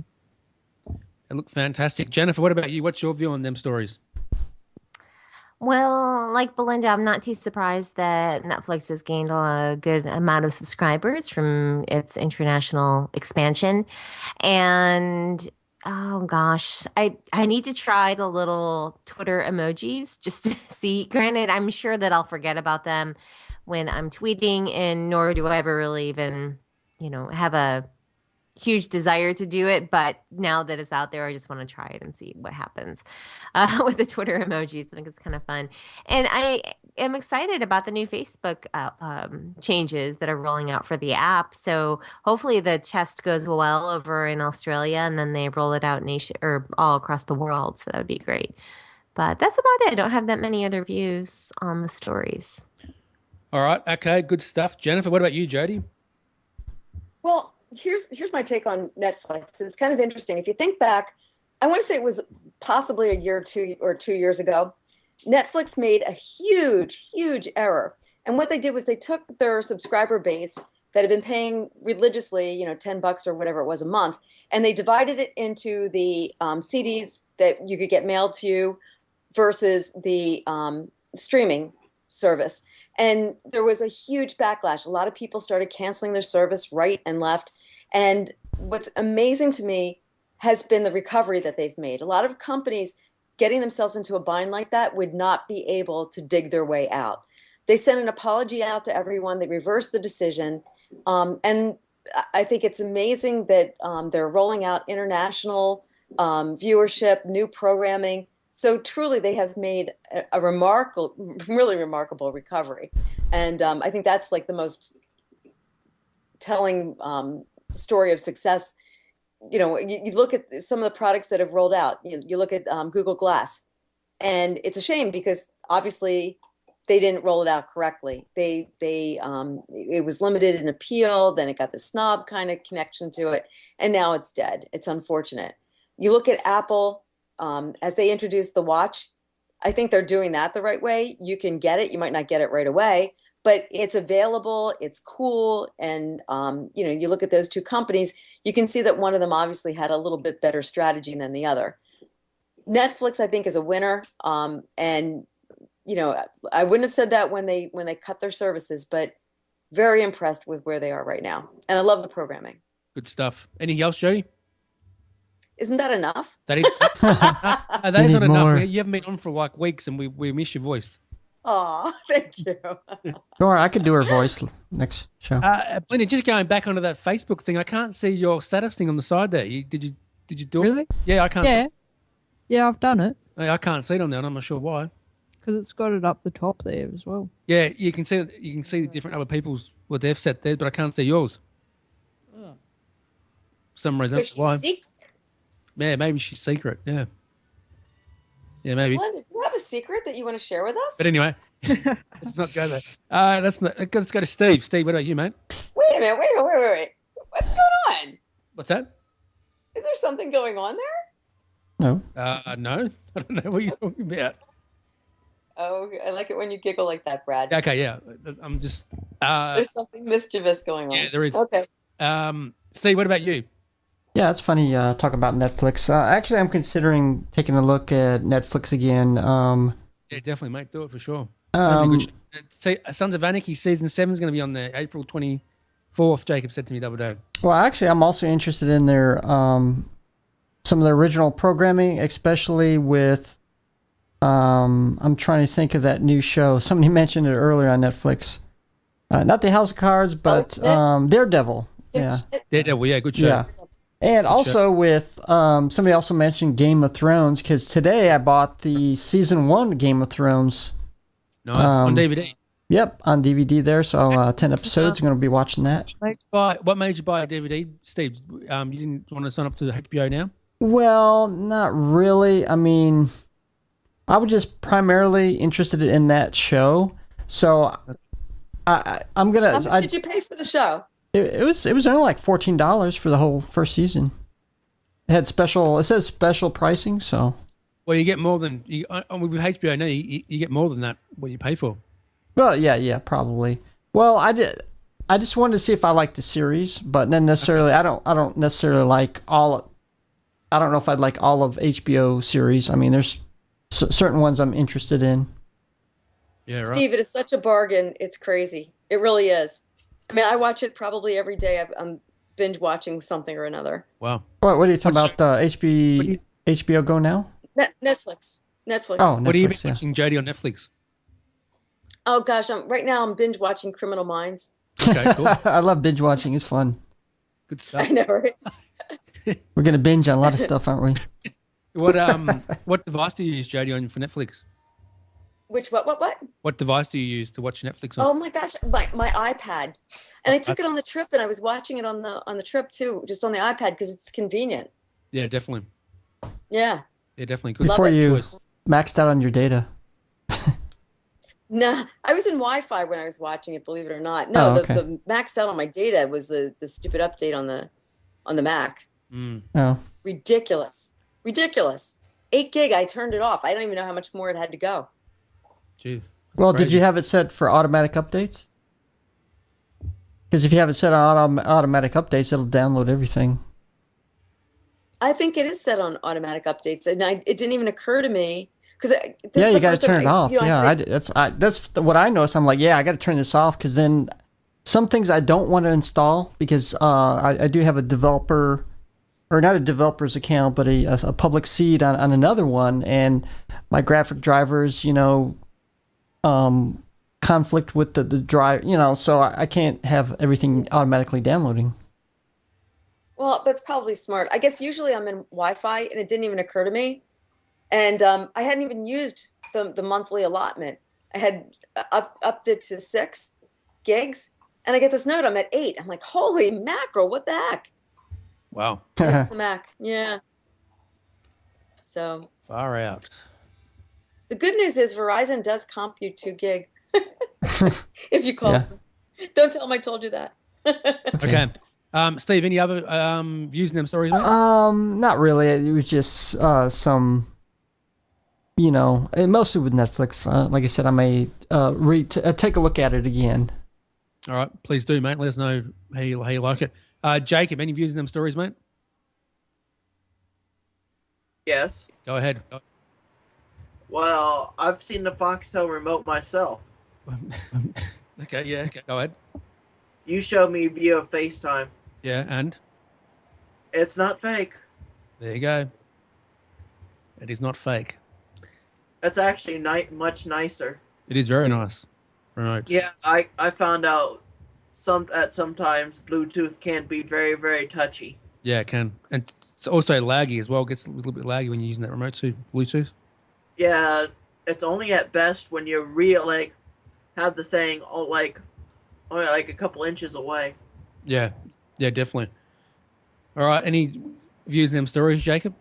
They look fantastic. Jennifer, what about you? What's your view on them stories? Well, like Belinda, I'm not too surprised that Netflix has gained a good amount of subscribers from its international expansion. And oh gosh, I need to try the little Twitter emojis just to see. Granted, I'm sure that I'll forget about them when I'm tweeting, and nor do I ever really even, have a huge desire to do it, but now that it's out there, I just want to try it and see what happens with the Twitter emojis. I think it's kind of fun, and I am excited about the new Facebook changes that are rolling out for the app. So hopefully the test goes well over in Australia, and then they roll it out all across the world. So that would be great. But that's about it. I don't have that many other views on the stories. All right. Okay. Good stuff. Jennifer, what about you, Jody? Well, here's my take on Netflix. It's kind of interesting. If you think back, I want to say it was possibly a year or 2 years ago, Netflix made a huge error. And what they did was they took their subscriber base that had been paying religiously, $10 or whatever it was a month, and they divided it into the CDs that you could get mailed to you versus the streaming service. And there was a huge backlash. A lot of people started canceling their service right and left. And what's amazing to me has been the recovery that they've made. A lot of companies getting themselves into a bind like that would not be able to dig their way out. They sent an apology out to everyone. They reversed the decision. And I think it's amazing that they're rolling out international viewership, new programming. So truly, they have made a really remarkable recovery. And I think that's like the most telling story of success. You look at some of the products that have rolled out. You look at Google Glass, and it's a shame because obviously they didn't roll it out correctly. It was limited in appeal, then it got the snob kind of connection to it, and now it's dead. It's unfortunate. You look at Apple. As they introduced the watch, I think they're doing that the right way. You can get it. You might not get it right away, but it's available. It's cool. And, you look at those two companies, you can see that one of them obviously had a little bit better strategy than the other. Netflix, I think, is a winner. And, I wouldn't have said that when they cut their services, but very impressed with where they are right now. And I love the programming. Good stuff. Anything else, Jody? Isn't that enough? That is that isn't enough. You haven't been on for like weeks, and we miss your voice. Oh, thank you. Sure, I could do her voice next show. Belinda, just going back onto that Facebook thing, I can't see your status thing on the side there. Did you do it? Really? Yeah, I can't. Yeah, I've done it. I can't see it on there, and I'm not sure why. Because it's got it up the top there as well. Yeah, you can see it. You can see the different other people's what they've set there, but I can't see yours. Oh. For some reason. Why? Yeah, maybe she's secret. Yeah, maybe. Belinda, do you have a secret that you want to share with us? But anyway, let's not go there. Let's go to Steve. Steve, what about you, mate? Wait a minute. Wait. What's going on? What's that? Is there something going on there? No. No. I don't know what you're talking about. Oh, I like it when you giggle like that, Brad. Okay, yeah. I'm just. There's something mischievous going on. Yeah, there is. Okay. Steve, what about you? Yeah, it's funny talking about Netflix. Actually, I'm considering taking a look at Netflix again. Yeah, definitely, mate. Do it for sure. Sons of Anarchy season 7 is going to be on there April 24th. Jacob said to me the other day. Well, actually, I'm also interested in their some of the original programming, especially with. I'm trying to think of that new show. Somebody mentioned it earlier on Netflix. Not the House of Cards, but Daredevil. Yeah, Daredevil. Yeah, good show. Yeah. And also with, somebody also mentioned Game of Thrones, because today I bought the season 1 Game of Thrones. Nice, on DVD. Yep, on DVD there, so 10 episodes, I'm going to be watching that. What made you buy a DVD, Steve? You didn't want to sign up to HBO now? Well, not really. I mean, I was just primarily interested in that show. So I'm gonna. How much did you pay for the show? It was only like $14 for the whole first season. It had special. It says special pricing. So. Well, you get more than with HBO now. You get more than that. What you pay for? Well, yeah, probably. Well, I just wanted to see if I liked the series, but then necessarily I don't necessarily like all. I don't know if I'd like all of HBO series. I mean, there's certain ones I'm interested in. Yeah, right. Steve, it is such a bargain. It's crazy. It really is. I mean, I watch it probably every day. I'm binge watching something or another. Wow. What are you talking about? HBO Go now? Netflix. Oh, Netflix, what are you watching, Jody, on Netflix? Oh gosh, right now I'm binge watching Criminal Minds. Okay, cool. I love binge watching. It's fun. Good stuff. I know, right? We're gonna binge on a lot of stuff, aren't we? What device do you use, Jody, on for Netflix? Which what? What device do you use to watch Netflix on? Oh my gosh, my iPad. And I took it on the trip, and I was watching it on the trip too, just on the iPad because it's convenient. Yeah, definitely. Yeah. Yeah, definitely. Good Before you choice. maxed out on your data. Nah, I was in Wi-Fi when I was watching it. Believe it or not. No, Oh, okay. the maxed out on my data was the stupid update on the Mac. Oh. Ridiculous. 8 gig. I turned it off. I don't even know how much more it had to go. Gee, Well, did you have it set for automatic updates? Because if you have it set on automatic updates, it'll download everything. I think it is set on automatic updates, and it didn't even occur to me because You got to turn it off. That's what I noticed. I'm like, I got to turn this off because then some things I don't want to install because I do have a developer, or not a developer's account, but a public seed on another one, and my graphic drivers, conflict with the drive, so I can't have everything automatically downloading. Well, that's probably smart. I guess usually I'm in Wi-Fi, and it didn't even occur to me. And I hadn't even used the monthly allotment. I had upped it to 6 gigs, and I get this note I'm at 8. I'm like, holy mackerel, what the heck? Wow. It's the Mac, yeah. So Far out. the good news is Verizon does comp you 2 gig if you call. them. Don't tell them I told you that. Okay. Steve, any other views in them stories, mate? Not really. It was just some, mostly with Netflix. Like I said, I may take a look at it again. All right, please do, mate. Let us know how you like it. Jacob, any views in them stories, mate? Yes. Go ahead. Well, I've seen the Foxtel remote myself. Okay, yeah, okay, go ahead. You showed me via FaceTime. Yeah, and? It's not fake. There you go. It is not fake. It's actually much nicer. It is very nice. Right. Yeah, I found out sometimes Bluetooth can be very, very touchy. Yeah, it can. And it's also laggy as well. It gets a little bit laggy when you're using that remote too, Bluetooth. Yeah, it's only at best when you have the thing only a couple inches away. Yeah, definitely. All right, any views in them stories, Jacob?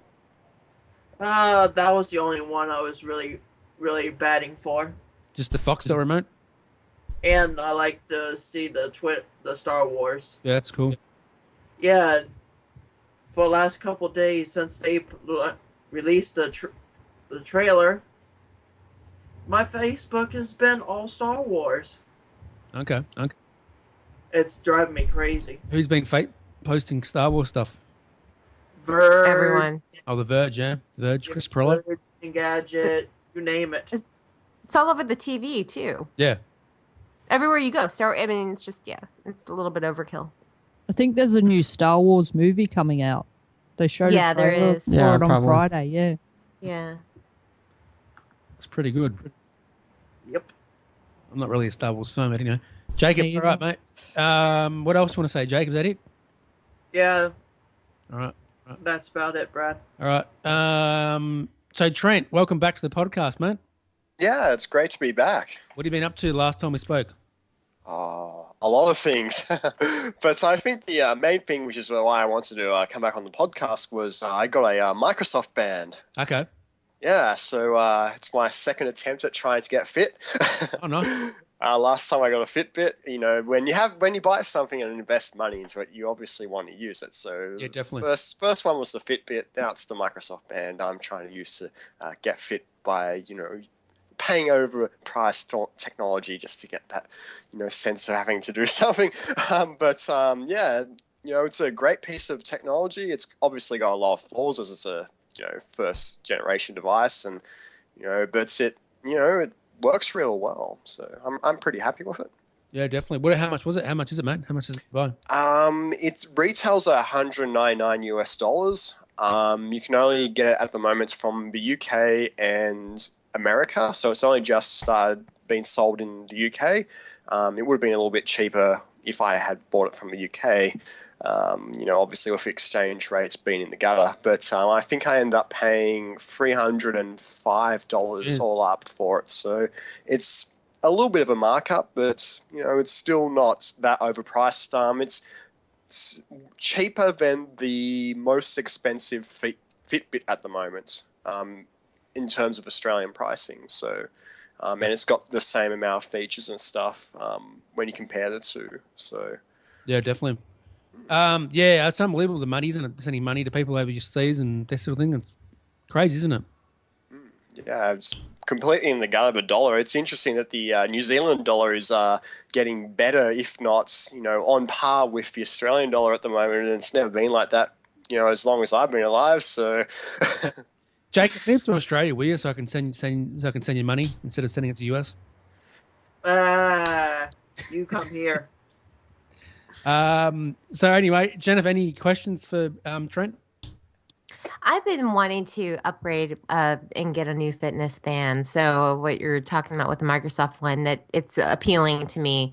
That was the only one I was really, really batting for. Just the Foxtel remote? And I like to see the Star Wars. Yeah, that's cool. Yeah, for the last couple days since they released the trailer, my Facebook has been all Star Wars. Okay. It's driving me crazy. Who's been posting Star Wars stuff? Verge. Everyone. Oh, The Verge, yeah. The Verge, Chris Perello. Verge, Engadget, you name it. It's all over the TV too. Yeah. Everywhere you go. It's just it's a little bit overkill. I think there's a new Star Wars movie coming out. They showed Yeah, a there trailer is. for Yeah, it on probably. Friday. Yeah. Yeah. It's pretty good. Yep. I'm not really a Star Wars fan, but anyway. Jacob, Me all right, mate. What else do you want to say, Jacob? Is that it? Yeah, All right. that's about it, Brad. All right. So, Trent, welcome back to the podcast, mate. Yeah, it's great to be back. What have you been up to last time we spoke? A lot of things. But I think the main thing, which is why I wanted to come back on the podcast, was I got a Microsoft band. Okay. Yeah, so it's my second attempt at trying to get fit. Oh, nice. Last time I got a Fitbit, you know, when you buy something and invest money into it, you obviously want to use it. So Yeah, definitely. First one was the Fitbit. Now it's the Microsoft Band. I'm trying to use to get fit by, you know, paying over priced technology just to get that, you know, sense of having to do something. Yeah, you know, it's a great piece of technology. It's obviously got a lot of flaws as it's a, you know, first generation device, and you know, but it works real well. So I'm pretty happy with it. Yeah, definitely. How much was it? How much is it, mate? How much is it buy? It retails at $199 US. You can only get it at the moment from the UK and America, so it's only just started being sold in the UK. It would have been a little bit cheaper if I had bought it from the UK. You know, obviously with exchange rates being in the gutter, but I think I ended up paying $305 all up for it. So it's a little bit of a markup, but you know, it's still not that overpriced. It's cheaper than the most expensive Fitbit at the moment, in terms of Australian pricing. So, and it's got the same amount of features and stuff when you compare the two. So, yeah, definitely. Yeah, it's unbelievable the money, isn't it? Sending money to people overseas and that sort of thing. It's crazy, isn't it? Yeah, it's completely in the gut of a dollar. It's interesting that the New Zealand dollar is getting better, if not, you know, on par with the Australian dollar at the moment, and it's never been like that, you know, as long as I've been alive. So, Jake, move to Australia, will you? So I can send you money instead of sending it to US. You come here. So anyway, Jennifer, any questions for Trent? I've been wanting to upgrade and get a new fitness band. So what you're talking about with the Microsoft one, that it's appealing to me.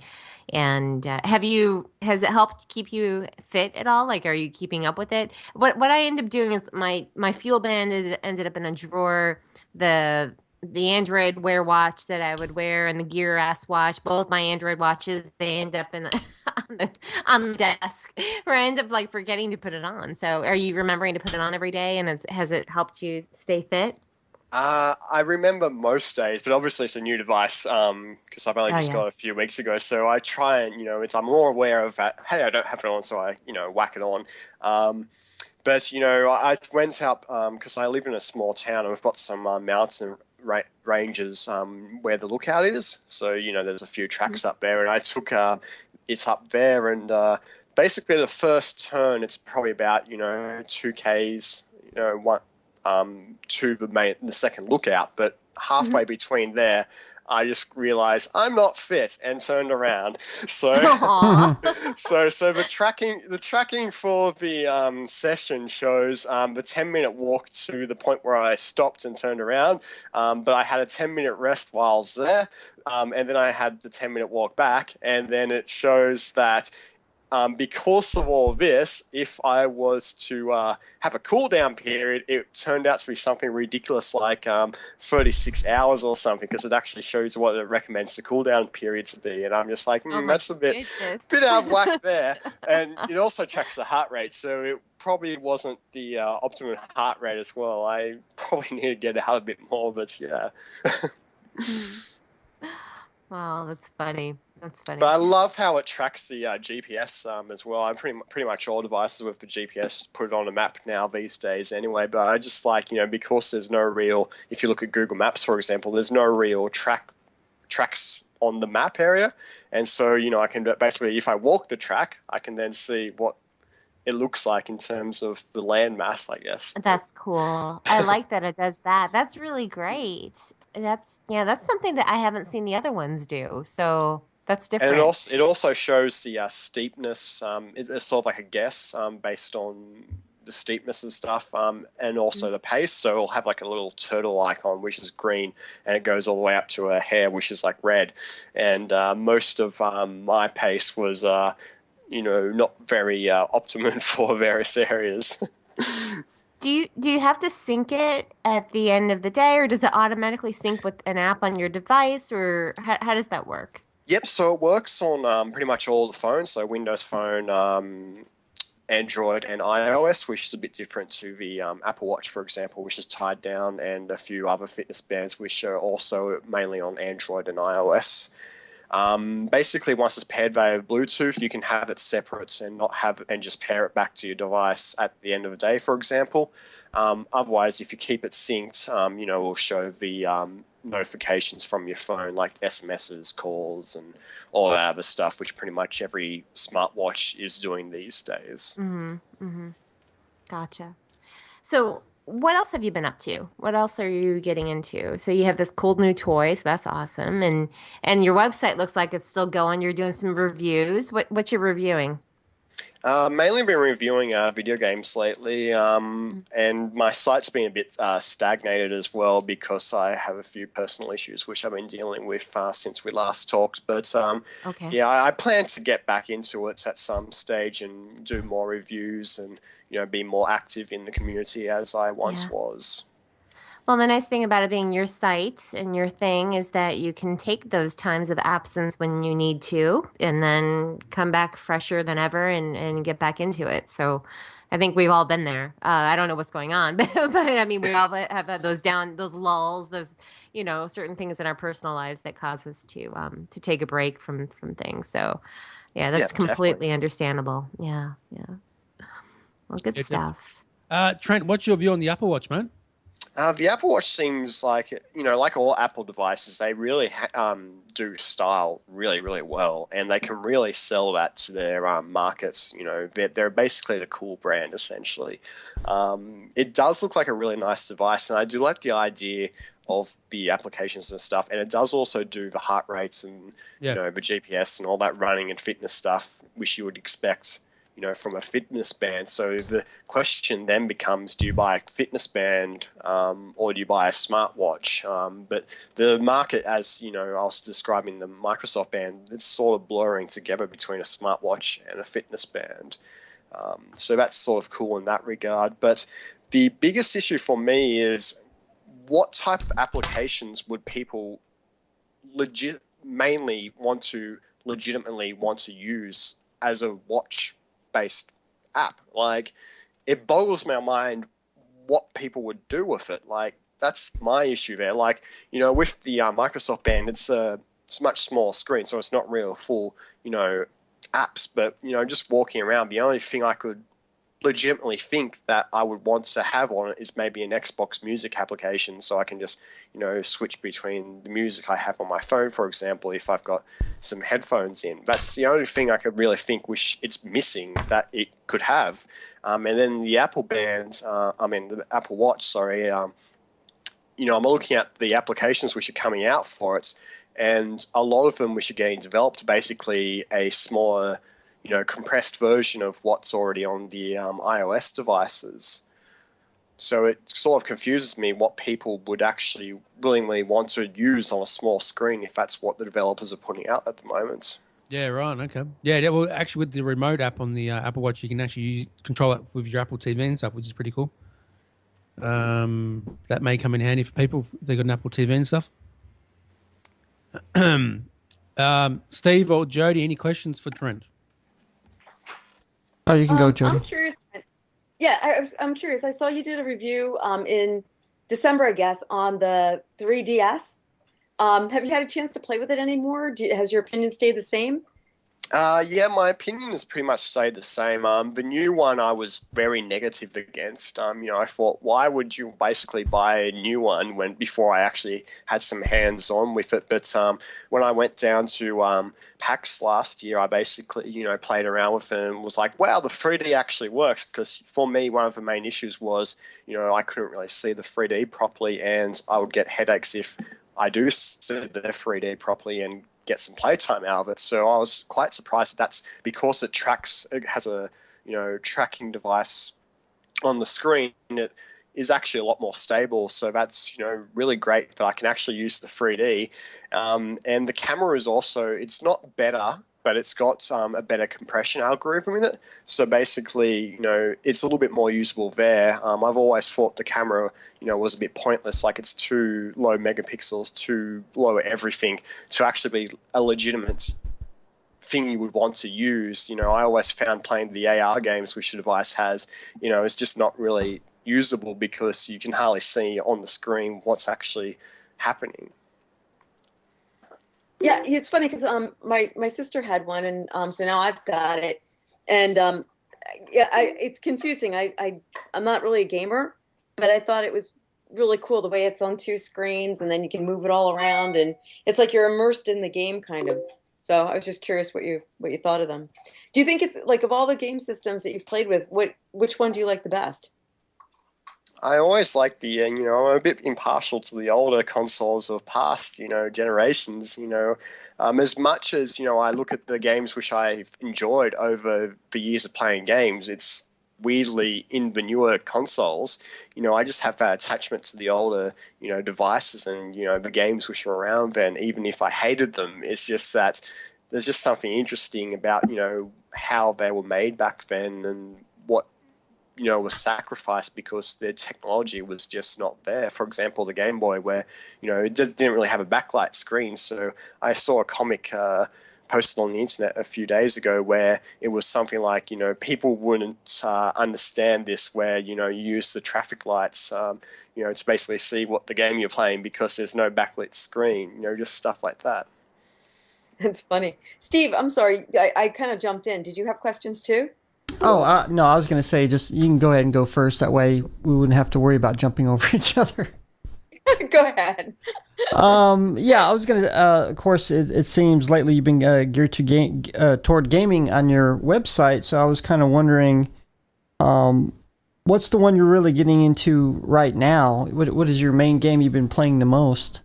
And has it helped keep you fit at all? Like, are you keeping up with it? What I end up doing is my Fuel Band ended up in a drawer. The Android Wear watch that I would wear and the Gear S watch, both my Android watches, they end up in on the desk, or I end up like forgetting to put it on. So are you remembering to put it on every day, and has it helped you stay fit? I remember most days, but obviously it's a new device because I've only just got it a few weeks ago. So I try and, you know, I'm more aware of that. Hey, I don't have it on, so I, you know, whack it on. But, you know, I went up because I live in a small town and we've got some mountain ranges where the lookout is. So, you know, there's a few tracks up there, and I took it's up there, and basically the first turn, it's probably about, you know, 2Ks, you know, to the second lookout, but halfway between there, I just realized I'm not fit and turned around. So, so the tracking for the session shows the 10-minute walk to the point where I stopped and turned around, but I had a 10-minute rest while I was there, and then I had the 10-minute walk back, and then it shows that because of all this, if I was to have a cool down period, it turned out to be something ridiculous like 36 hours or something, because it actually shows what it recommends the cool down period to be. And I'm just like, that's a bit out of whack there. And it also tracks the heart rate, so it probably wasn't the optimum heart rate as well. I probably need to get out a bit more, but yeah. Wow, that's funny. That's funny. But I love how it tracks the GPS as well. I'm pretty much all devices with the GPS put it on a map now these days anyway. But I just like, you know, because there's no real, if you look at Google Maps, for example, there's no real tracks on the map area. And so, you know, I can basically, if I walk the track, I can then see what it looks like in terms of the land mass, I guess. That's cool. I like that it does that. That's really great. That's something that I haven't seen the other ones do. So that's different. And it also shows the steepness. It's sort of like a guess based on the steepness and stuff, and also the pace. So it'll have like a little turtle icon, which is green, and it goes all the way up to a hare, which is like red. And most of my pace was, you know, not very optimum for various areas. Do you have to sync it at the end of the day, or does it automatically sync with an app on your device, or how does that work? Yep, so it works on pretty much all the phones, so Windows Phone, Android and iOS, which is a bit different to the Apple Watch, for example, which is tied down, and a few other fitness bands, which are also mainly on Android and iOS. Basically, once it's paired via Bluetooth, you can have it separate and just pair it back to your device at the end of the day, for example. Otherwise, if you keep it synced, it will show the notifications from your phone, like SMSs, calls, and all that other stuff, which pretty much every smartwatch is doing these days. Gotcha. So what else have you been up to? What else are you getting into? So you have this cool new toy, so that's awesome. And your website looks like it's still going. You're doing some reviews. What you're reviewing? Mainly been reviewing video games lately, and my site's been a bit stagnated as well because I have a few personal issues which I've been dealing with since we last talked. But yeah, I plan to get back into it at some stage and do more reviews and be more active in the community as I once was. Well, the nice thing about it being your site and your thing is that you can take those times of absence when you need to and then come back fresher than ever and get back into it. So I think we've all been there. I don't know what's going on, but I mean, we all have had those lulls, those, certain things in our personal lives that cause us to take a break from things. So yeah, that's completely understandable. Yeah. Well, good stuff. Trent, what's your view on the Apple Watch, man? The Apple Watch seems like, like all Apple devices, they really do style really, really well, and they can really sell that to their markets. They're basically the cool brand, essentially. It does look like a really nice device, and I do like the idea of the applications and stuff, and it does also do the heart rates and, the GPS and all that running and fitness stuff, which you would expect from a fitness band. So the question then becomes, do you buy a fitness band or do you buy a smartwatch? But the market, as I was describing the Microsoft band, it's sort of blurring together between a smartwatch and a fitness band. So that's sort of cool in that regard. But the biggest issue for me is what type of applications would people legitimately want to use as a watch-based app? Like, it boggles my mind what people would do with it. Like, that's my issue there. Like, with the Microsoft band, it's a much smaller screen, so it's not real full, apps. But, just walking around, the only thing I could legitimately think that I would want to have on it is maybe an Xbox Music application, so I can just switch between the music I have on my phone, for example, if I've got some headphones in. That's the only thing I could really think which it's missing that it could have. And then the Apple band, the Apple Watch, sorry, I'm looking at the applications which are coming out for it, and a lot of them which are getting developed, basically a smaller compressed version of what's already on the iOS devices. So it sort of confuses me what people would actually willingly want to use on a small screen if that's what the developers are putting out at the moment. Yeah, right. Okay. Yeah, well, actually, with the remote app on the Apple Watch, you can actually control it with your Apple TV and stuff, which is pretty cool. That may come in handy for people if they've got an Apple TV and stuff. Steve or Jody, any questions for Trent? Oh, you can go, Jody. I'm curious. Yeah, I'm curious. I saw you did a review in December, I guess, on the 3DS. Have you had a chance to play with it anymore? Has your opinion stayed the same? Yeah, my opinion has pretty much stayed the same. The new one I was very negative against. I thought, why would you basically buy a new one before I actually had some hands-on with it? But when I went down to PAX last year, I basically, played around with it and was like, wow, the 3D actually works. Because for me, one of the main issues was, I couldn't really see the 3D properly, and I would get headaches if I do see the 3D properly and get some playtime out of it. So I was quite surprised that's because it has a tracking device on the screen. It is actually a lot more stable. So that's really great that I can actually use the 3D. And the camera is also, it's not better, but it's got a better compression algorithm in it. So basically, it's a little bit more usable there. I've always thought the camera, was a bit pointless, like it's too low megapixels, too low everything to actually be a legitimate thing you would want to use. I always found playing the AR games which the device has, is just not really usable because you can hardly see on the screen what's actually happening. Yeah, it's funny because my sister had one, and so now I've got it, and it's confusing. I'm not really a gamer, but I thought it was really cool the way it's on two screens, and then you can move it all around, and it's like you're immersed in the game kind of. So I was just curious what you thought of them. Do you think it's like, of all the game systems that you've played with, which one do you like the best? I always like I'm a bit impartial to the older consoles of past, generations, as much as, I look at the games which I've enjoyed over the years of playing games, it's weirdly in the newer consoles, I just have that attachment to the older, devices and, the games which were around then, even if I hated them. It's just that there's just something interesting about, how they were made back then and what, was sacrificed because their technology was just not there. For example, the Game Boy, where, it didn't really have a backlight screen. So I saw a comic posted on the internet a few days ago where it was something like, people wouldn't understand this, where, you use the traffic lights, to basically see what the game you're playing because there's no backlit screen, just stuff like that. That's funny. Steve, I'm sorry, I kind of jumped in. Did you have questions too? Oh, no, I was going to say, just you can go ahead and go first. That way we wouldn't have to worry about jumping over each other. Go ahead. Yeah, I was going to, of course, it seems lately you've been geared to toward gaming on your website. So I was kind of wondering, what's the one you're really getting into right now? What is your main game you've been playing the most?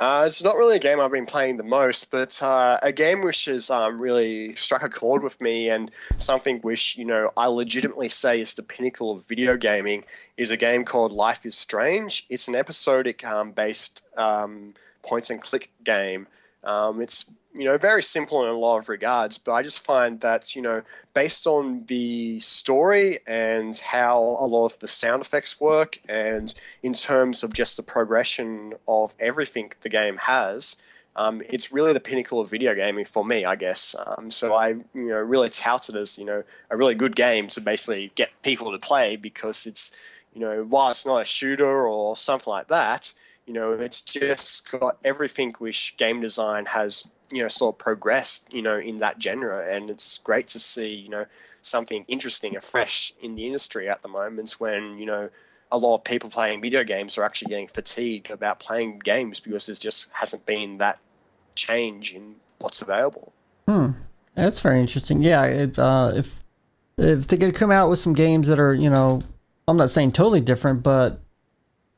It's not really a game I've been playing the most, but a game which has really struck a chord with me, and something which, I legitimately say is the pinnacle of video gaming, is a game called Life is Strange. It's an episodic based point and click game. It's very simple in a lot of regards, but I just find that, based on the story and how a lot of the sound effects work, and in terms of just the progression of everything the game has, it's really the pinnacle of video gaming for me, I guess. So I, really tout it as, a really good game to basically get people to play, because it's, while it's not a shooter or something like that, it's just got everything which game design has, sort of progressed, in that genre. And it's great to see, something interesting and fresh in the industry at the moment, when, a lot of people playing video games are actually getting fatigued about playing games because there just hasn't been that change in what's available. That's very interesting. Yeah, if they could come out with some games that are, I'm not saying totally different, but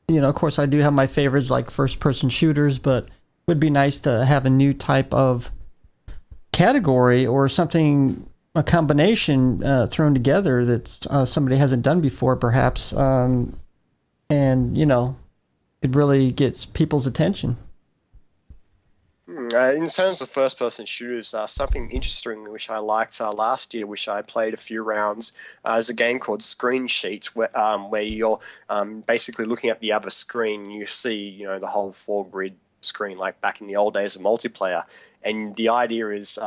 of course I do have my favorites like first-person shooters, but it would be nice to have a new type of category or something, a combination thrown together that somebody hasn't done before, perhaps, and, it really gets people's attention. In terms of first-person shooters, something interesting which I liked last year, which I played a few rounds, is a game called Screen Sheet, where you're basically looking at the other screen. You see, the whole four-grid screen like back in the old days of multiplayer. And the idea is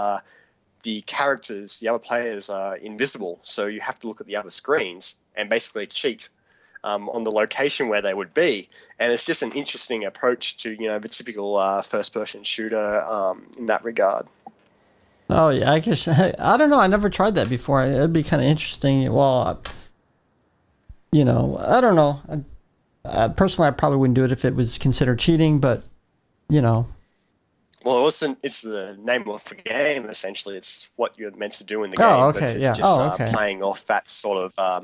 the characters, the other players, are invisible, so you have to look at the other screens and basically cheat on the location where they would be. And it's just an interesting approach to, the typical first-person shooter in that regard. Oh, yeah, I guess, I don't know, I never tried that before. It'd be kind of interesting. Well, I don't know. Personally, I probably wouldn't do it if it was considered cheating, but, Well, it's the name of the game, essentially. It's what you're meant to do in the game. Oh, okay, but it's yeah. just playing off that sort of,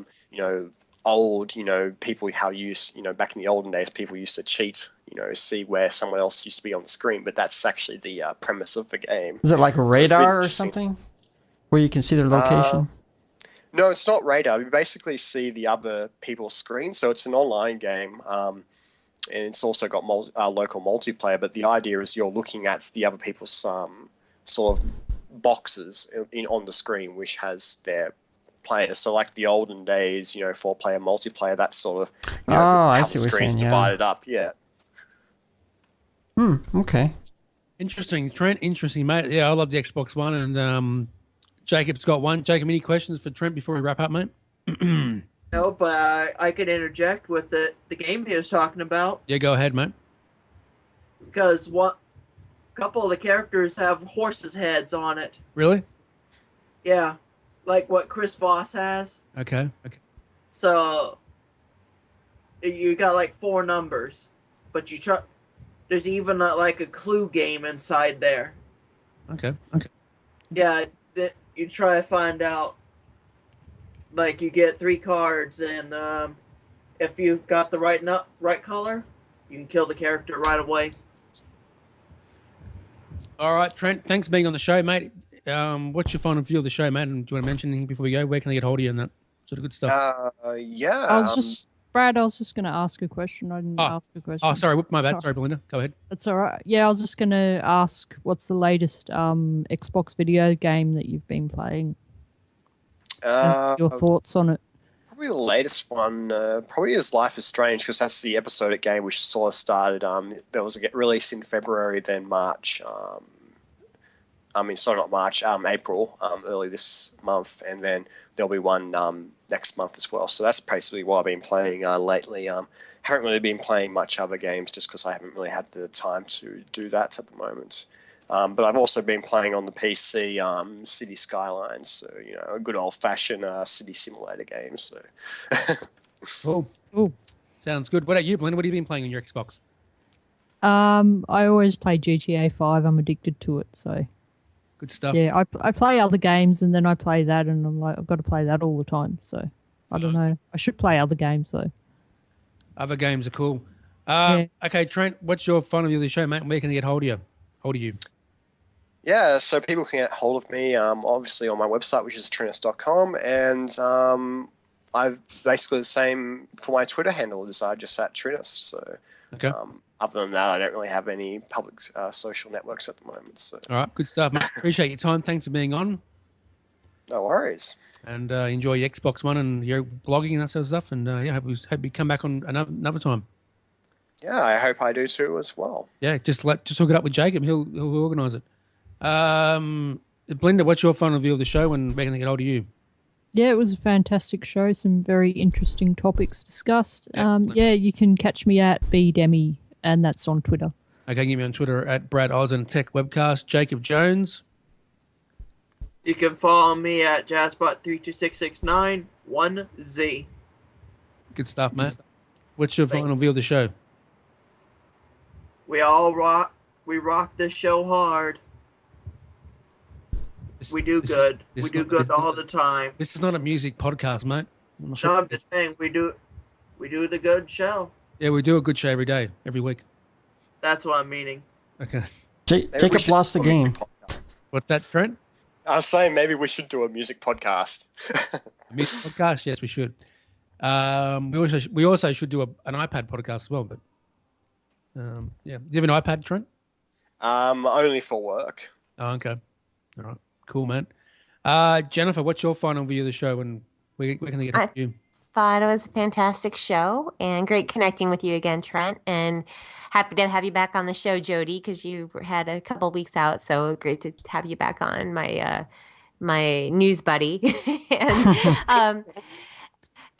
old, people how back in the olden days, people used to cheat, see where someone else used to be on the screen. But that's actually the premise of the game. Is it like a radar or something? Where you can see their location? No, it's not radar. You basically see the other people's screens. So it's an online game. And it's also got local multiplayer, but the idea is you're looking at the other people's sort of boxes on the screen, which has their players. So like the olden days, 4-player multiplayer, that sort of, how I the see what you're screen's saying, divided up. Yeah. Okay. Interesting, Trent. Interesting, mate. Yeah, I love the Xbox One, and Jacob's got one. Jacob, any questions for Trent before we wrap up, mate? No, but I could interject with the game he was talking about. Yeah, go ahead, mate. Because a couple of the characters have horses' heads on it. Really? Yeah, like what Chris Voss has. Okay. So you got like 4 numbers, but there's even like a clue game inside there. Okay. Yeah, you try to find out. Like you get 3 cards, and if you got the right color, you can kill the character right away. All right, Trent. Thanks for being on the show, mate. What's your final view of the show, mate? And do you want to mention anything before we go? Where can they get hold of you and that sort of good stuff? Yeah. Brad, I was just going to ask a question. I didn't ask a question. Oh, sorry. My bad. Sorry, Belinda. Go ahead. That's all right. Yeah, I was just going to ask, what's the latest Xbox video game that you've been playing? Your thoughts on it? Probably the latest one probably is Life is Strange, because that's the episodic game which sort of started. There was a release in February, then March. Not March, April, early this month, and then there'll be one next month as well. So that's basically what I've been playing lately. Haven't really been playing much other games just because I haven't really had the time to do that at the moment. But I've also been playing on the PC City Skylines, so a good old-fashioned city simulator game. So, cool. Sounds good. What about you, Belinda? What have you been playing on your Xbox? I always play GTA 5. I'm addicted to it, so good stuff. Yeah, I play other games and then I play that, and I'm like, I've got to play that all the time. So I don't know. I should play other games though. Other games are cool. Yeah. Okay, Trent, what's your final view of the show, mate? Where can they get hold of you? Yeah, so people can get hold of me obviously on my website, which is trinus.com, and I've basically the same for my Twitter handle as I just at Trinus. So okay. Other than that, I don't really have any public social networks at the moment. So. All right, good stuff, mate. Appreciate your time. Thanks for being on. No worries. And enjoy your Xbox One and your blogging and that sort of stuff. And hope you come back on another time. Yeah, I hope I do too as well. Yeah, just hook it up with Jacob. He'll organise it. Belinda, what's your final view of the show, and where can they get hold of you? Yeah, it was a fantastic show. Some very interesting topics discussed. Excellent. Yeah, you can catch me at bdemi, and that's on Twitter. Okay, give me on Twitter at Brad Osden Tech Webcast. Jacob Jones. You can follow me at jazzbot32669 1Z. Good stuff, mate. What's your final view of the show? We all rock. We rock this show hard. We do good. We do good all the time. This is not a music podcast, mate. No, I'm just saying we do the good show. Yeah, we do a good show every day, every week. That's what I'm meaning. Okay. Jacob lost the game. What's that, Trent? I was saying maybe we should do a music podcast. Music podcast? Yes, we should. We also should do an iPad podcast as well. But yeah, do you have an iPad, Trent? Only for work. Oh, okay. All right. Cool, man. Jennifer, what's your final view of the show, and where can they get you? Thought it was a fantastic show and great connecting with you again, Trent, and happy to have you back on the show, Jody, because you had a couple weeks out, so great to have you back on, my news buddy. And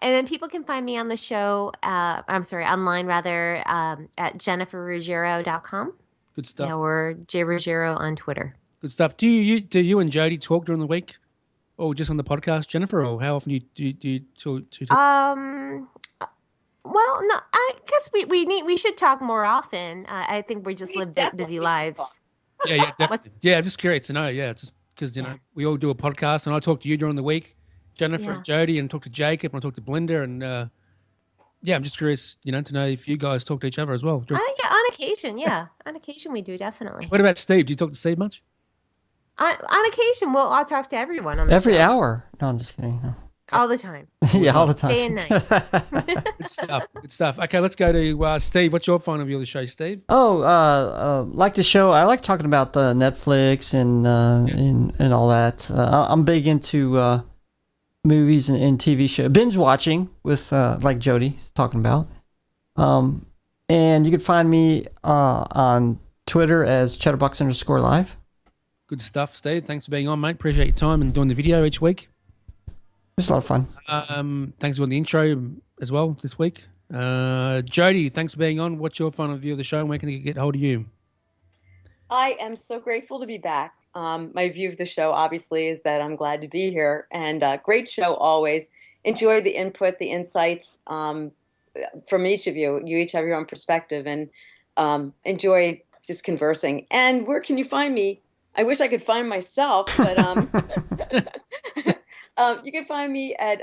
then people can find me on the show, online rather, at jenniferruggiero.com. Good stuff. Or jruggiero on Twitter. Good stuff. Do you and Jody talk during the week, or just on the podcast, Jennifer, or how often do you talk? Well, no, I guess we should talk more often. I think we just live busy lives. Yeah, definitely. Yeah, I'm just curious to know. Yeah, just because we all do a podcast, and I talk to you during the week, Jennifer and Jody, and talk to Jacob, and I talk to Belinda, and I'm just curious, to know if you guys talk to each other as well. Yeah, on occasion. Yeah, on occasion we do, definitely. What about Steve? Do you talk to Steve much? On occasion, I'll talk to everyone on the every show. hour. No, I'm just kidding. No. All the time. Yeah, all the time. Day and night. Good stuff. Good stuff. Okay, let's go to Steve. What's your final view of the show, Steve? Like the show. I like talking about the Netflix and all that. I'm big into movies and TV show binge watching with like Jody talking about. And you can find me on Twitter as chatterbox_live. Good stuff, Steve. Thanks for being on, mate. Appreciate your time and doing the video each week. It's a lot of fun. Thanks for doing the intro as well this week. Jody, thanks for being on. What's your final view of the show and where can they get hold of you? I am so grateful to be back. My view of the show, obviously, is that I'm glad to be here. And great show always. Enjoy the input, the insights from each of you. You each have your own perspective, and enjoy just conversing. And where can you find me? I wish I could find myself, but you can find me at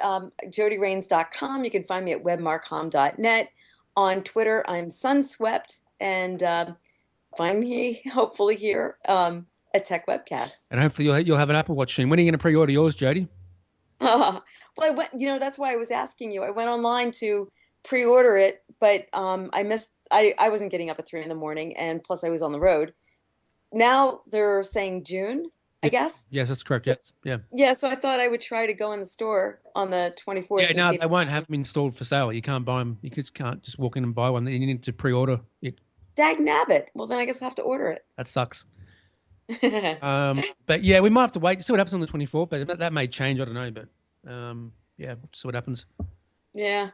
jodyrains.com. You can find me at webmarcom.net. On Twitter, I'm Sunswept, and find me hopefully here at Tech Webcast. And hopefully you'll have an Apple Watch soon. When are you going to pre-order yours, Jody? Well, I went. That's why I was asking you. I went online to pre-order it, but I missed. I wasn't getting up at 3 a.m, and plus I was on the road. Now they're saying June, I guess. Yes, that's correct. Yes, yeah. Yeah, so I thought I would try to go in the store on the 24th. Yeah, no, they won't have them installed for sale. You can't buy them. You just can't just walk in and buy one. You need to pre-order it. Dag nabbit. Well, then I guess I'll have to order it. That sucks. But yeah, we might have to wait to see what happens on the 24th. But that may change. I don't know. But yeah, we'll see what happens. Yeah.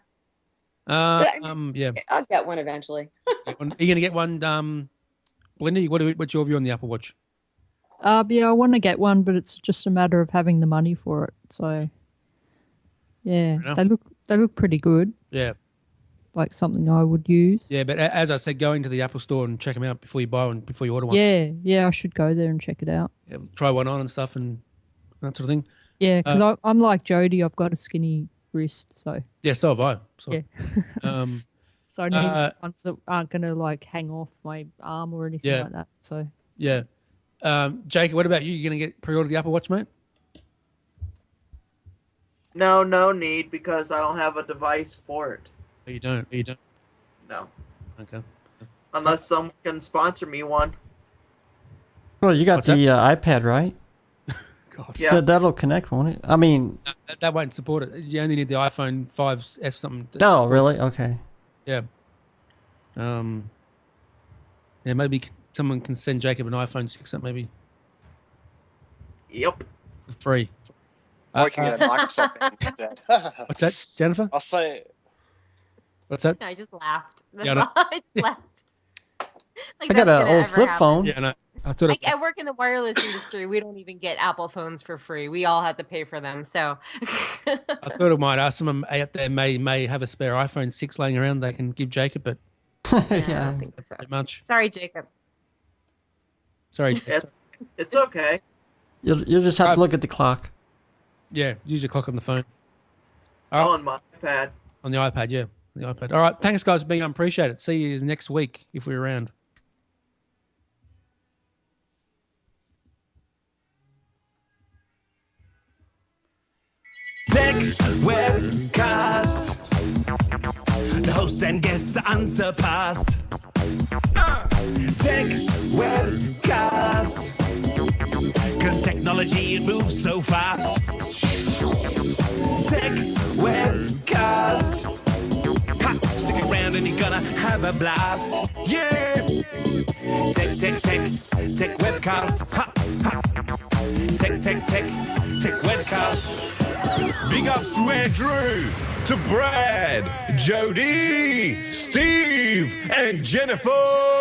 Yeah. I'll get one eventually. Are you going to get one, Belinda? What's your view on the Apple Watch? Yeah, I want to get one, but it's just a matter of having the money for it. So, yeah, they look pretty good. Yeah. Like something I would use. Yeah, but as I said, go into the Apple store and check them out before you buy one, before you order one. Yeah, I should go there and check it out. Yeah, try one on and stuff and that sort of thing. Yeah, because I'm like Jody. I've got a skinny wrist, so. Yeah, so have I. So, yeah. So I need ones that aren't going to like hang off my arm or anything like that. So. Yeah. Jacob, what about you? You going to pre-order the Apple Watch, mate? No need, because I don't have a device for it. Oh, you don't? No. Okay. Unless someone can sponsor me one. Well, you got the iPad, right? God. Yeah. That'll connect, won't it? I mean... No, that won't support it. You only need the iPhone 5S something. Oh, really? Okay. Yeah. Yeah, maybe someone can send Jacob an iPhone 6 up, maybe. Yep. For free. Or you can get a Microsoft Band instead. What's that, Jennifer? I'll say... What's that? I just laughed. That's Yeah, all. I just laughed. Like, I got that's an gonna old ever flip happen. phone. Yeah, no. I work in the wireless industry. We don't even get Apple phones for free. We all have to pay for them. So I thought it might. Someone out there may have a spare iPhone 6 laying around they can give Jacob, but I don't think so. not much. Sorry, Jacob. Sorry, Jacob. It's okay. You'll just have to look at the clock. Yeah, use your clock on the phone. On my iPad. On the iPad, yeah. On the iPad. All right, thanks guys for being on. Appreciate it. See you next week if we're around. Tech Webcast. The hosts and guests are unsurpassed. Tech Webcast. 'Cause technology, it moves so fast. Tech Webcast. Ha, stick around and you're gonna have a blast. Yeah. Tech Webcast. Ha, ha. Tech Webcast. Big ups to Andrew, to Brad, Jody, Steve, and Jennifer.